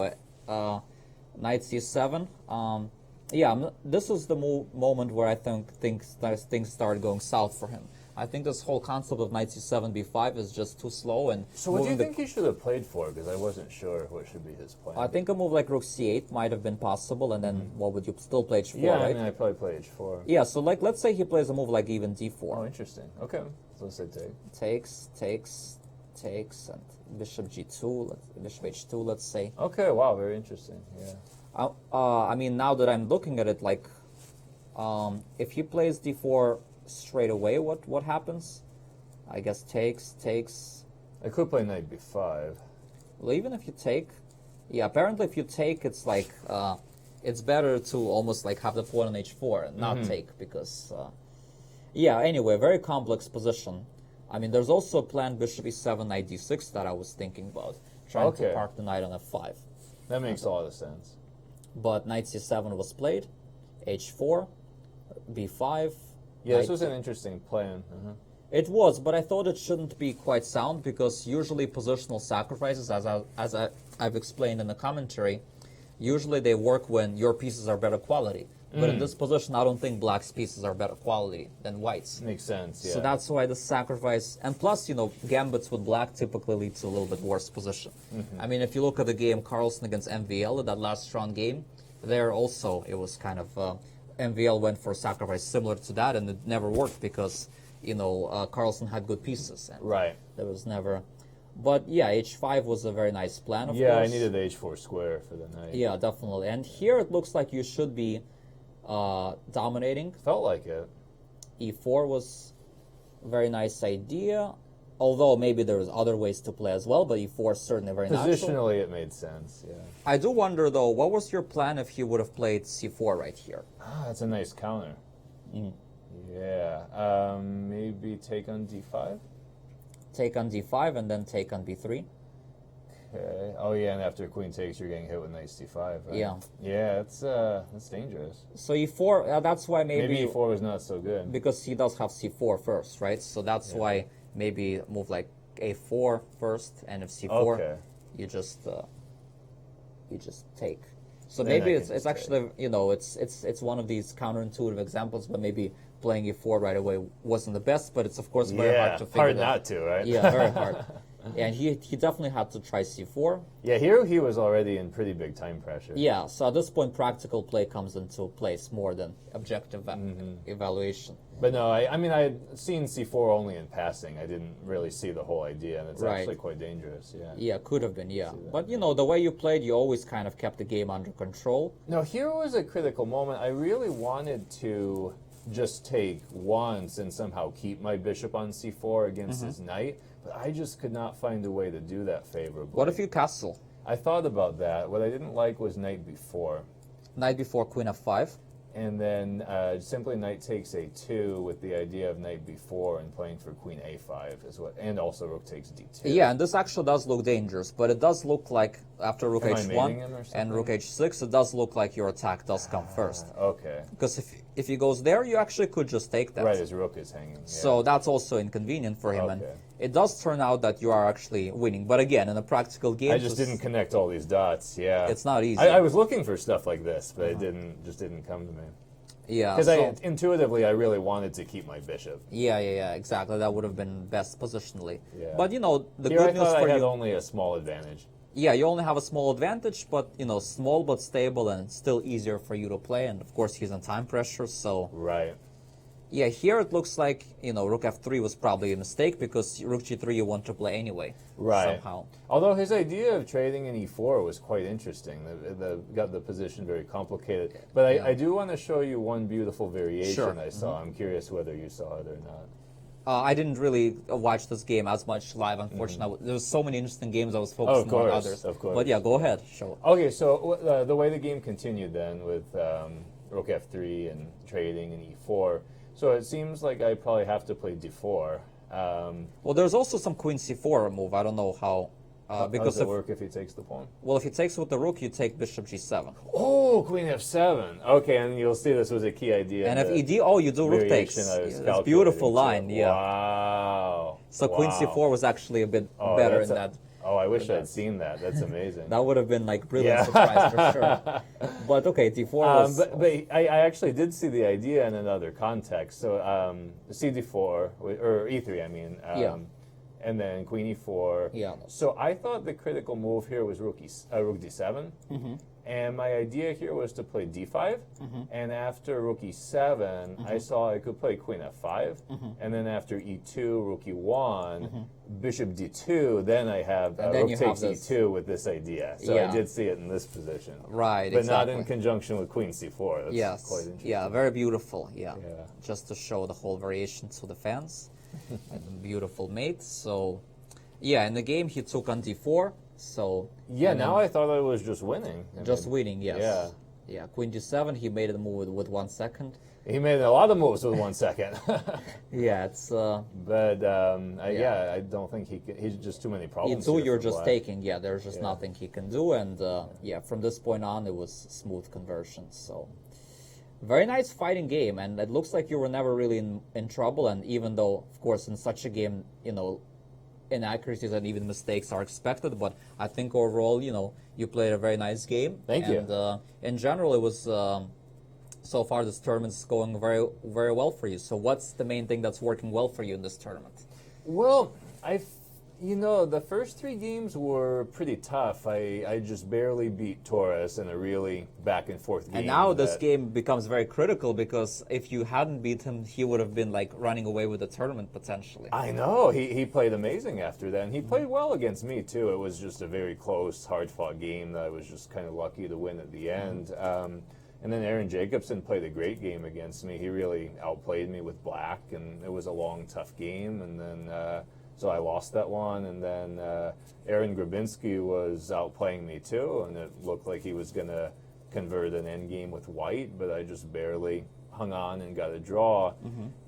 knight c7. This is the moment where I think things start going south for him. I think this whole concept of knight c7 b5 is just too slow and. So what do you moving the- think he should have played for? Because I wasn't sure what should be his plan. I think a move like rook c8 might have been possible, and then what would you still play h4, yeah, right? I mean, I probably play h4. Yeah, so like let's say he plays a move like even Oh, d4. interesting. Okay, so let's say take. Takes, and bishop g2, bishop h2, let's say. Okay, wow, very interesting. Yeah. I mean, now that I'm looking at it, like, if he plays d4 straight away, what happens? I guess takes. I could play knight b5. Well, even if you take, yeah, apparently if you take, it's like, it's better to almost like have the pawn on h4 and not take, because, yeah, anyway, very complex position. I mean, there's also a plan bishop e7, knight d6 that I was thinking about, trying to Okay. park the knight on f5. That makes a lot of sense. But knight c7 was played, h4, b5. Yeah, this knight- was an interesting plan. It was, but I thought it shouldn't be quite sound because usually positional sacrifices, as I've explained in the commentary, usually they work when your pieces are better quality. But in this position, I don't think black's pieces are better quality than white's. Makes sense, yeah. So that's why the sacrifice, and plus, you know, gambits with black typically lead to a little bit worse position. I mean, if you look at the game Carlsen against MVL, that last round game, there also it was kind of, MVL went for a sacrifice similar to that, and it never worked because, you know, Carlsen had good pieces. And Right. there was never, but yeah, h5 was a very nice plan, of Yeah, course. I needed the h4 square for the knight. Yeah, definitely. And here it looks like you should be dominating. Felt like it. E4 was a very nice idea, although maybe there's other ways to play as well, but E4 is certainly very natural. Positionally, it made sense, yeah. I do wonder, though, what was your plan if he would have played C4 right here? Ah, that's a nice counter. Yeah, maybe take on d5? Take on D5 and then take on B3. Okay. Oh, yeah, and after queen takes, you're getting hit with knight c5, right? Yeah. Yeah, that's dangerous. So E4, that's why Maybe e4 was not so good. because he does have C4 first, right? So that's why maybe move like A4 first, and if C4, Okay. you just take. So Then maybe I it's can just actually, you know, it's one of these counterintuitive examples, but maybe playing E4 right away wasn't the best, but it's of course very Yeah, hard to figure hard that. not to, right? Yeah, very hard. And he definitely had to try C4. Yeah, here he was already in pretty big time pressure. Yeah, so at this point, practical play comes into place more than objective evaluation. But no, I mean, I had seen c4 only in passing. I didn't really see the whole idea, and it's Right. actually quite dangerous, yeah. Yeah, could have been, yeah. But, you know, the way you played, you always kind of kept the game under control. No, here was a critical moment. I really wanted to just take once and somehow keep my bishop on c4 against his knight, but I just could not find a way to do that favorably. What if you castle? I thought about that. What I didn't like was knight b4. Knight before queen f5? And then simply knight takes a2 with the idea of knight b4 and playing for queen a5 is what, and also rook takes d2. Yeah, and this actually does look dangerous, but it does look like after rook Am I mating h1 him or and something? rook h6, it does look like your attack does come first. Okay. Because if he goes there, you actually could just take that. Right, his rook is hanging. Yeah. So that's also inconvenient for him, and Okay. it does turn out that you are actually winning. But again, in a practical game, I just didn't connect all these dots. Yeah, It's not easy. I was looking for stuff like this, but it didn't come to me. Yeah, Because so, intuitively, I really wanted to keep my bishop. yeah, exactly. That would have been best positionally. Yeah. But you know, the Here, I good news thought for I had you, only a small advantage. yeah, you only have a small advantage, but you know, small but stable, and still easier for you to play. And of course, he's in time pressure, so Right. yeah. Here it looks like you know, rook f3 was probably a mistake because rook g3 you want to play anyway. Right. Somehow. Although his idea of trading in e4 was quite interesting. Got the position very complicated. But I do want to show you one beautiful variation Sure. I saw. I'm curious whether you saw it or not. I didn't really watch this game as much live, unfortunately. There was so many interesting games I was Oh, focusing of on course, others. of course. But yeah, go ahead, show. Okay, so the way the game continued then with Rook F3 and trading and E4, so it seems like I probably have to play D4. Well, there's also some Queen C4 move. I don't know how. How Because does it work if he takes the pawn? well, if he takes with the rook, you take Bishop G7. Oh, Queen F7. Okay, and you'll see this was a key idea. And in if the ED, oh, you do rook takes. variation I was Yeah, it's calculating beautiful too. line, yeah. Wow. So Queen Wow. C4 was actually a bit Oh, better that's in that. Oh, I wish I'd seen that. That's amazing. That would have been like brilliant Yeah. surprise for sure. But okay, D4 was. But I actually did see the idea in another context. So CD4 or E3, I mean. Yeah. And then Queen E4. Yeah. So I thought the critical move here was Rook D7. Mm-hmm. And my idea here was to play D5. And after Rook E7, I saw I could play Queen F5. And then after E2, Rook E1, Bishop D2. Then I have And then Rook you takes have this- E2 with this idea. So Yeah. I did see it in this position. Right, But exactly. not in conjunction with Queen C4. That's Yes. quite interesting. Yeah, very beautiful. Yeah. Yeah. Just to show the whole variation to the fans. And a beautiful mate. So, yeah, in the game he took on D4. So Yeah, and now then I thought I was just winning. I just mean, winning. Yes. Yeah. Yeah. Queen D7. He made a move with 1 second. He made a lot of moves with 1 second. Yeah, it's. But yeah, I don't think he's just too many problems. E2, here you're for just black. taking. Yeah, there's just Yeah. nothing he can do. And yeah, from this point on, it was smooth conversion. So. Very nice fighting game, and it looks like you were never really in trouble. And even though, of course, in such a game, inaccuracies and even mistakes are expected, but I think overall, you played a very nice game. Thank you. And in general, it was so far this tournament's going very, very well for you. So what's the main thing that's working well for you in this tournament? Well, the first 3 games were pretty tough. I just barely beat Torres in a really back and forth game. And now this game becomes very critical because if you hadn't beat him, he would have been like running away with the tournament potentially. I know. He played amazing after that, and he played well against me, too. It was just a very close, hard-fought game that I was just kind of lucky to win at the end. And then Aaron Jacobson played a great game against me. He really outplayed me with black, and it was a long, tough game. And then so I lost that one. And then Aaron Grabinsky was outplaying me, too, and it looked like he was going to convert an endgame with white, but I just barely hung on and got a draw.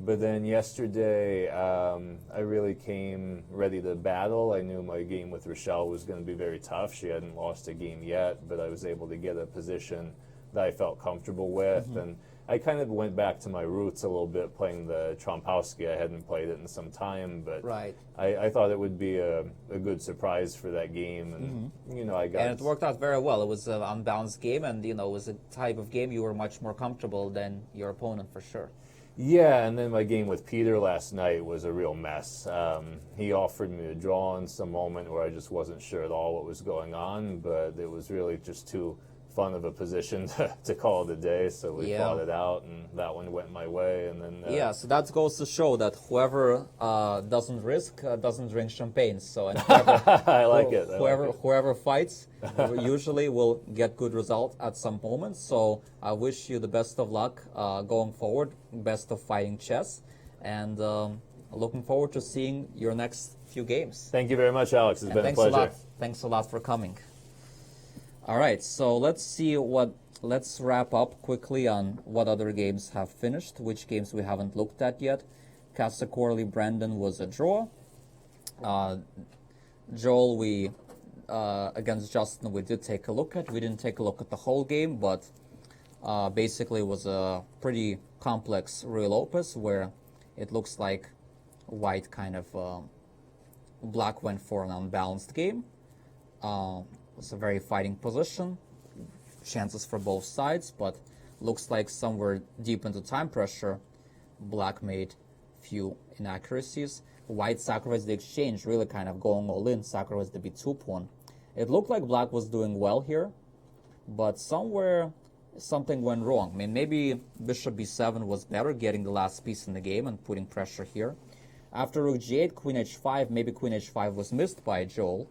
But then yesterday, I really came ready to battle. I knew my game with Rochelle was going to be very tough. She hadn't lost a game yet, but I was able to get a position that I felt comfortable with. And I kind of went back to my roots a little bit, playing the Trompowsky. I hadn't played it in some time, but Right. I thought it would be a good surprise for that game. And, I got... And it worked out very well. It was an unbalanced game, and it was a type of game you were much more comfortable than your opponent for sure. Yeah, and then my game with Peter last night was a real mess. He offered me a draw in some moment where I just wasn't sure at all what was going on, but it was really just too fun of a position to call it a day, so we fought it out, and that one went my way. And then Yeah, so that goes to show that whoever doesn't risk doesn't drink champagne. So and whoever, I like it. whoever fights usually will get good result at some moment. So I wish you the best of luck going forward, best of fighting chess, and looking forward to seeing your next few games. Thank you very much, Alex. It's And been a thanks pleasure. Thanks a lot for coming. All right, so let's wrap up quickly on what other games have finished, which games we haven't looked at yet. Casa Corley Brandon was a draw. Joel, we against Justin, we did take a look at. We didn't take a look at the whole game, but basically it was a pretty complex real opus where it looks like white kind of black went for an unbalanced game. It's a very fighting position, chances for both sides, but looks like somewhere deep into time pressure, black made few inaccuracies. White sacrificed the exchange, really kind of going all in, sacrificed the b2 pawn. It looked like black was doing well here, but somewhere something went wrong. I mean, maybe bishop b7 was better, getting the last piece in the game and putting pressure here. After rook g8, queen h5, maybe queen h5 was missed by Joel,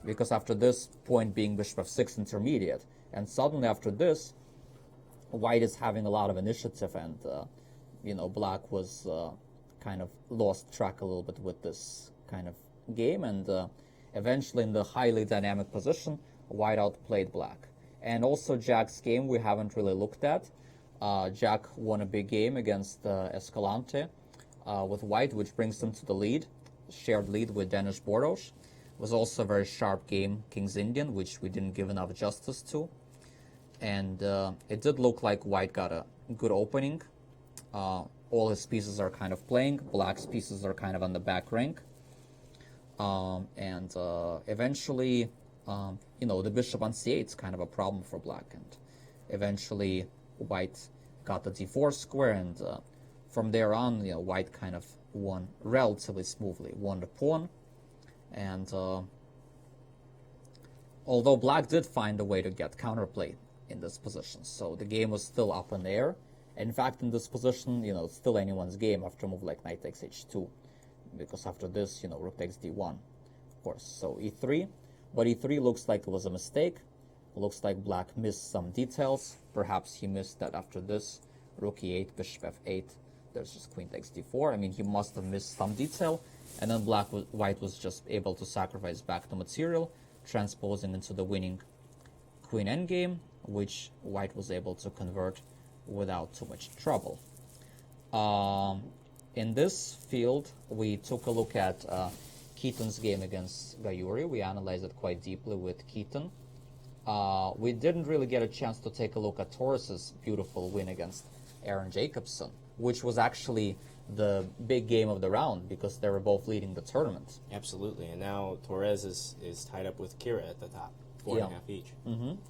because after this point being bishop f6 intermediate, and suddenly after this, white is having a lot of initiative, and black was kind of lost track a little bit with this kind of game, and eventually in the highly dynamic position, white outplayed black. And also Jack's game we haven't really looked at. Jack won a big game against Escalante with white, which brings him to the lead, shared lead with Danish Boros. It was also a very sharp game, King's Indian, which we didn't give enough justice to. And it did look like white got a good opening. All his pieces are kind of playing. Black's pieces are kind of on the back rank. And eventually, the bishop on c8 is kind of a problem for black. And eventually, white got the d4 square, and from there on, white kind of won relatively smoothly. Won the pawn, and although black did find a way to get counterplay in this position, so the game was still up in the air. In fact, in this position, it's still anyone's game after a move like knight takes h2, because after this, rook takes d1, of course. So e3, but e3 looks like it was a mistake. It looks like black missed some details. Perhaps he missed that after this, rook e8, bishop f8, there's just queen takes d4. I mean, he must have missed some detail, and then white was just able to sacrifice back the material, transposing into the winning queen endgame, which white was able to convert without too much trouble. In this field, we took a look at Keaton's game against Gayuri. We analyzed it quite deeply with Keaton. We didn't really get a chance to take a look at Torres's beautiful win against Aaron Jacobson, which was actually the big game of the round because they were both leading the tournament. Absolutely, and now Torres is tied up with Kiewra at the top, 4.5 each.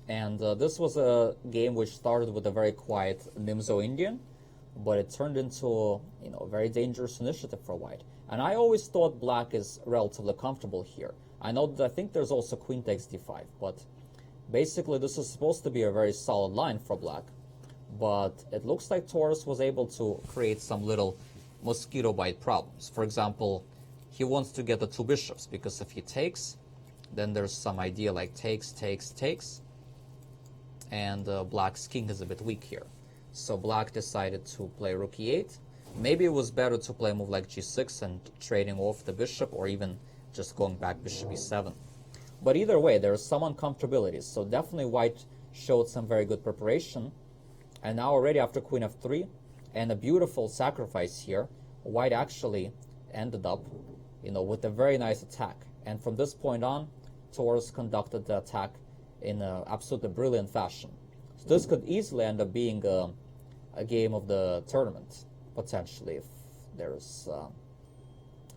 And this was a game which started with a very quiet Nimzo Indian, but it turned into a very dangerous initiative for white. And I always thought black is relatively comfortable here. I think there's also queen takes d5, but basically this is supposed to be a very solid line for black. But it looks like Torres was able to create some little mosquito bite problems. For example, he wants to get the two bishops, because if he takes, then there's some idea like takes, and black's king is a bit weak here. So black decided to play rook e8. Maybe it was better to play a move like g6 and trading off the bishop, or even just going back bishop e7. But either way, there are some uncomfortabilities. So definitely white showed some very good preparation. And now already after queen f3 and a beautiful sacrifice here, white actually ended up, with a very nice attack. And from this point on, Torres conducted the attack in an absolutely brilliant fashion. So this could easily end up being a game of the tournament, potentially, if there's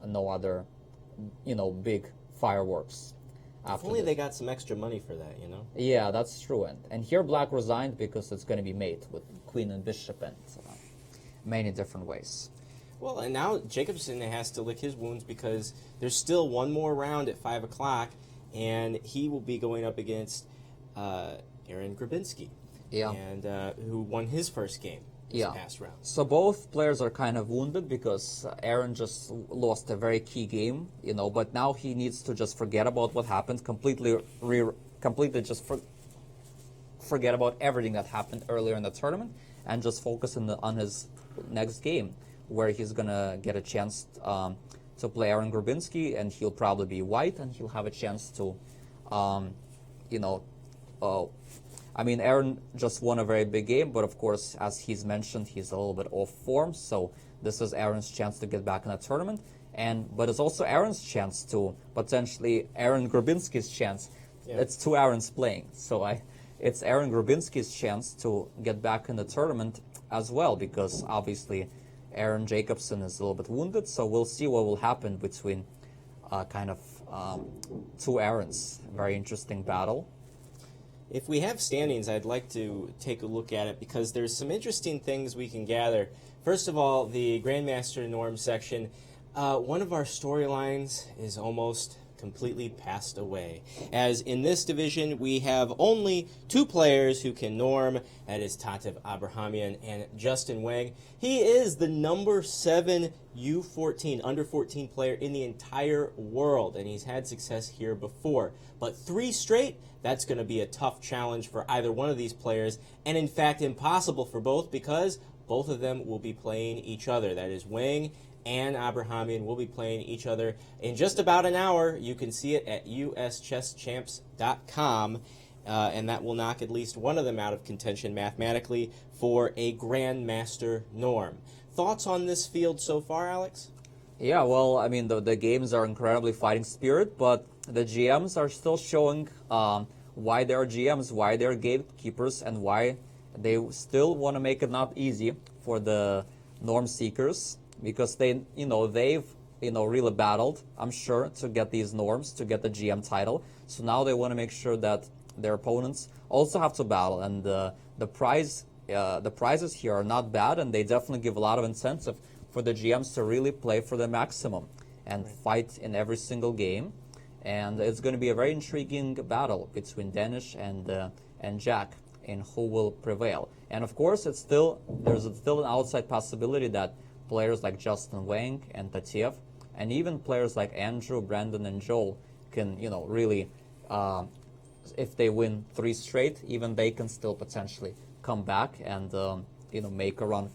no other, big fireworks. If only they got some extra money for that, Yeah, that's true. And here black resigned because it's going to be mate with queen and bishop and many different ways. Well, and now Jacobson has to lick his wounds because there's still one more round at 5 o'clock, and he will be going up against Aaron Grabinsky, and who won his first game this past round. So both players are kind of wounded because Aaron just lost a very key game, but now he needs to just forget about what happened, completely just forget about everything that happened earlier in the tournament and just focus on his next game, where he's going to get a chance to play Aaron Grabinsky, and he'll probably be white, and he'll have a chance to, Aaron just won a very big game, but of course, as he's mentioned, he's a little bit off form, so this is Aaron's chance to get back in the tournament, but it's also Aaron's chance to, potentially Aaron Grabinsky's chance. Yeah. It's two Aarons playing, so it's Aaron Grabinsky's chance to get back in the tournament as well, because obviously Aaron Jacobson is a little bit wounded, so we'll see what will happen between two Aarons. Very interesting battle. If we have standings, I'd like to take a look at it because there's some interesting things we can gather. First of all, the Grandmaster Norm section. One of our storylines is almost completely passed away, as in this division we have only two players who can norm. That is Tatev Abrahamyan and Justin Wang. He is the number 7 U14 under 14 player in the entire world, and he's had success here before, but 3 straight, that's going to be a tough challenge for either one of these players, and in fact impossible for both, because both of them will be playing each other. That is Wang and Abrahamyan will be playing each other in just about an hour. You can see it at uschesschamps.com, and that will knock at least one of them out of contention mathematically for a Grandmaster norm. Thoughts on this field so far, Alex? Yeah, well, I mean, the games are incredibly fighting spirit, but the GMs are still showing why they're GMs, why they're gatekeepers, and why they still want to make it not easy for the norm seekers, because they've really battled, I'm sure, to get these norms, to get the GM title. So now they want to make sure that their opponents also have to battle, and the prizes here are not bad, and they definitely give a lot of incentive for the GMs to really play for the maximum and fight in every single game. And it's going to be a very intriguing battle between Danish and Jack in who will prevail. And of course, there's still an outside possibility that players like Justin Wang and Tatiev, and even players like Andrew, Brandon, and Joel can, really, if they win 3 straight, even they can still potentially come back and, make a run.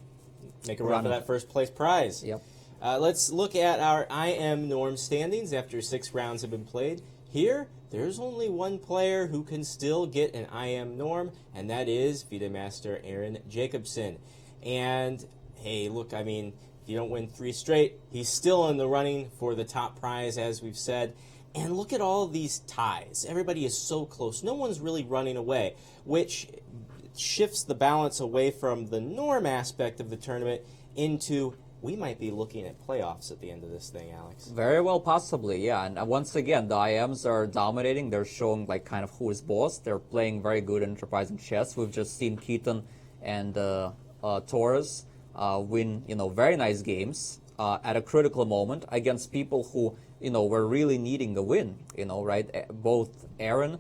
Make a run for that first place prize. Yep. Let's look at our IM norm standings after 6 rounds have been played. Here, there's only one player who can still get an IM norm, and that is FIDE Master Aaron Jacobson. And, hey, look, I mean, if you don't win 3 straight, he's still in the running for the top prize, as we've said. And look at all of these ties. Everybody is so close. No one's really running away, which shifts the balance away from the norm aspect of the tournament into we might be looking at playoffs at the end of this thing, Alex. Very well, possibly, yeah. And once again, the IMs are dominating. They're showing kind of who is boss. They're playing very good enterprising chess. We've just seen Keaton and Torres win, very nice games at a critical moment against people who, were really needing a win. Right? Both Aaron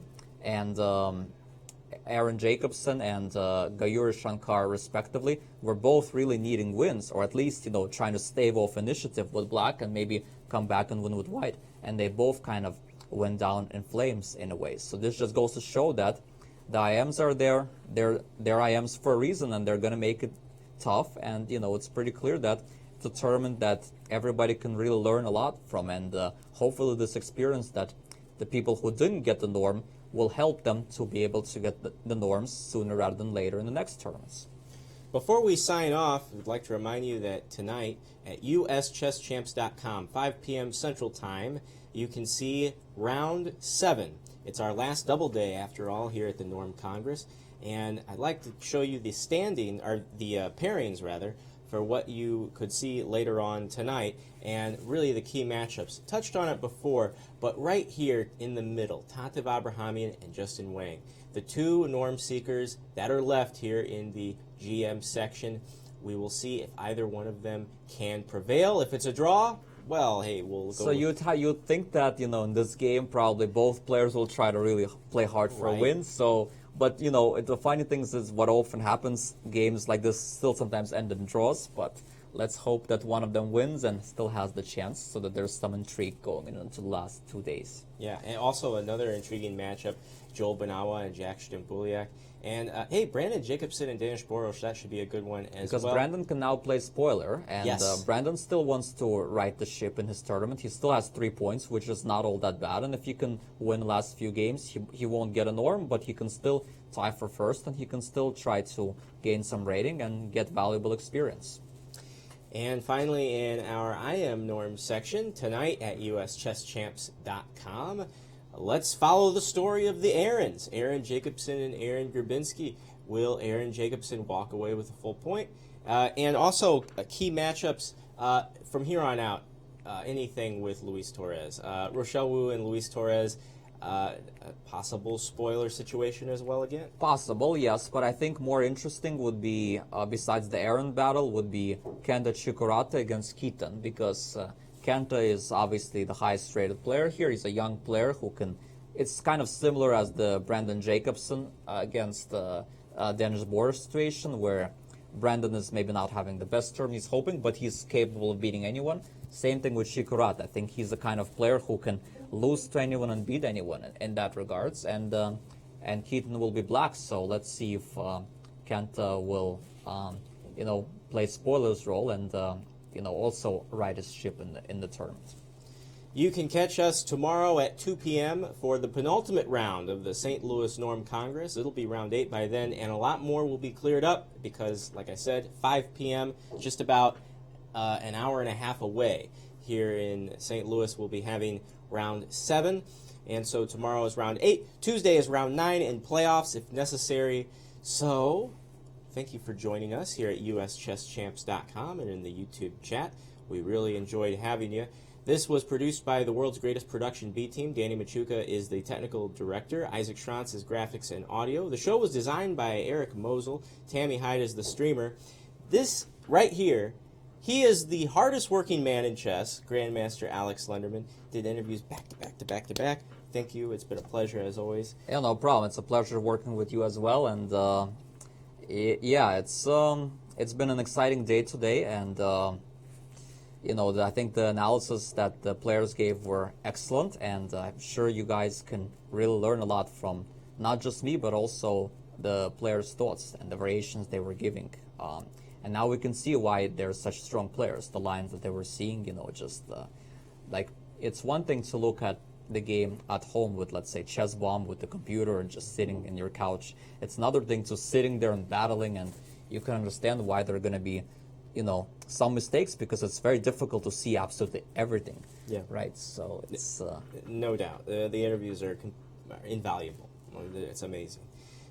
Jacobson and Kiewra Shankar, respectively, were both really needing wins, or at least, trying to stave off initiative with black and maybe come back and win with white. And they both kind of went down in flames in a way. So this just goes to show that the IMs are there. They're IMs for a reason, and they're going to make it tough. And, it's pretty clear that it's a tournament that everybody can really learn a lot from. And hopefully this experience that the people who didn't get the norm will help them to be able to get the norms sooner rather than later in the next tournaments. Before we sign off, we'd like to remind you that tonight at uschesschamps.com, 5 p.m. Central Time, you can see Round 7. It's our last double day, after all, here at the Norm Congress. And I'd like to show you the pairings, rather, for what you could see later on tonight, and really the key matchups. Touched on it before, but right here in the middle, Tatev Abrahamyan and Justin Wang, the 2 norm seekers that are left here in the GM section. We will see if either one of them can prevail. If it's a draw, well, hey, we'll go. So you'd think that, in this game, probably both players will try to really play hard for a win. So, but, the funny thing is what often happens, games like this still sometimes end in draws, but let's hope that one of them wins and still has the chance, so that there's some intrigue going into the last 2 days. Yeah, and also another intriguing matchup, Joel Banawa and Jack Stimpuliak. And, hey, Brandon Jacobson and Danish Boros, that should be a good one as well. Because Brandon can now play spoiler, and yes. Brandon still wants to right the ship in his tournament. He still has 3 points, which is not all that bad. And if he can win the last few games, he won't get a norm, but he can still tie for first, and he can still try to gain some rating and get valuable experience. And finally, in our IM norm section, tonight at uschesschamps.com, let's follow the story of the Aarons, Aaron Jacobson and Aaron Grabinsky. Will Aaron Jacobson walk away with a full point? And also key matchups from here on out, anything with Luis Torres. Rochelle Wu and Luis Torres, a possible spoiler situation as well again? Possible, yes, but I think more interesting would be, besides the Aaron battle, would be Kenta Chikurata against Keaton, because Kenta is obviously the highest rated player here. He's a young player who can... It's kind of similar as the Brandon Jacobson against the Danish Boros situation, where Brandon is maybe not having the best term he's hoping, but he's capable of beating anyone. Same thing with Chikurata. I think he's the kind of player who can lose to anyone and beat anyone in that regards. And Keaton will be black, so let's see if Kenta will, play spoiler's role and also right his ship in the tournament. You can catch us tomorrow at 2 p.m. for the penultimate round of the St. Louis Norm Congress. It'll be round 8 by then, and a lot more will be cleared up because, like I said, 5 p.m., just about an hour and a half away. Here in St. Louis, we'll be having round 7, and so tomorrow is round 8. Tuesday is round 9 and playoffs if necessary. So, thank you for joining us here at uschesschamps.com and in the YouTube chat. We really enjoyed having you. This was produced by the world's greatest production B team. Danny Machuca is the technical director. Isaac Schrantz is graphics and audio. The show was designed by Eric Mosel. Tammy Hyde is the streamer. This right here, he is the hardest working man in chess. Grandmaster Alex Lenderman did interviews back to back to back to back. Thank you. It's been a pleasure as always. Yeah, no problem. It's a pleasure working with you as well. And it's been an exciting day today. And I think the analysis that the players gave were excellent, and I'm sure you guys can really learn a lot from not just me, but also the players' thoughts and the variations they were giving. And now we can see why they're such strong players. The lines that they were seeing, it's one thing to look at the game at home with, let's say, Chess Bomb with the computer and just sitting in your couch. It's another thing to sitting there and battling, and you can understand why they're going to be some mistakes, because it's very difficult to see absolutely everything. Yeah. Right. So it's no doubt the interviews are invaluable. It's amazing.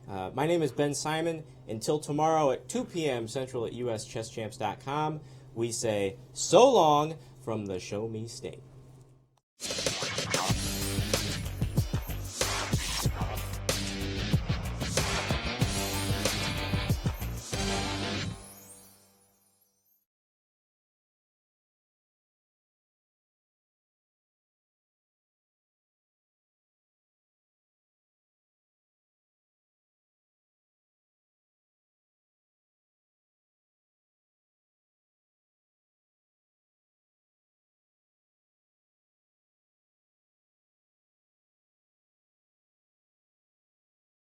My name is Ben Simon. Until tomorrow at 2 p.m. Central at uschesschamps.com, we say so long from the Show Me State.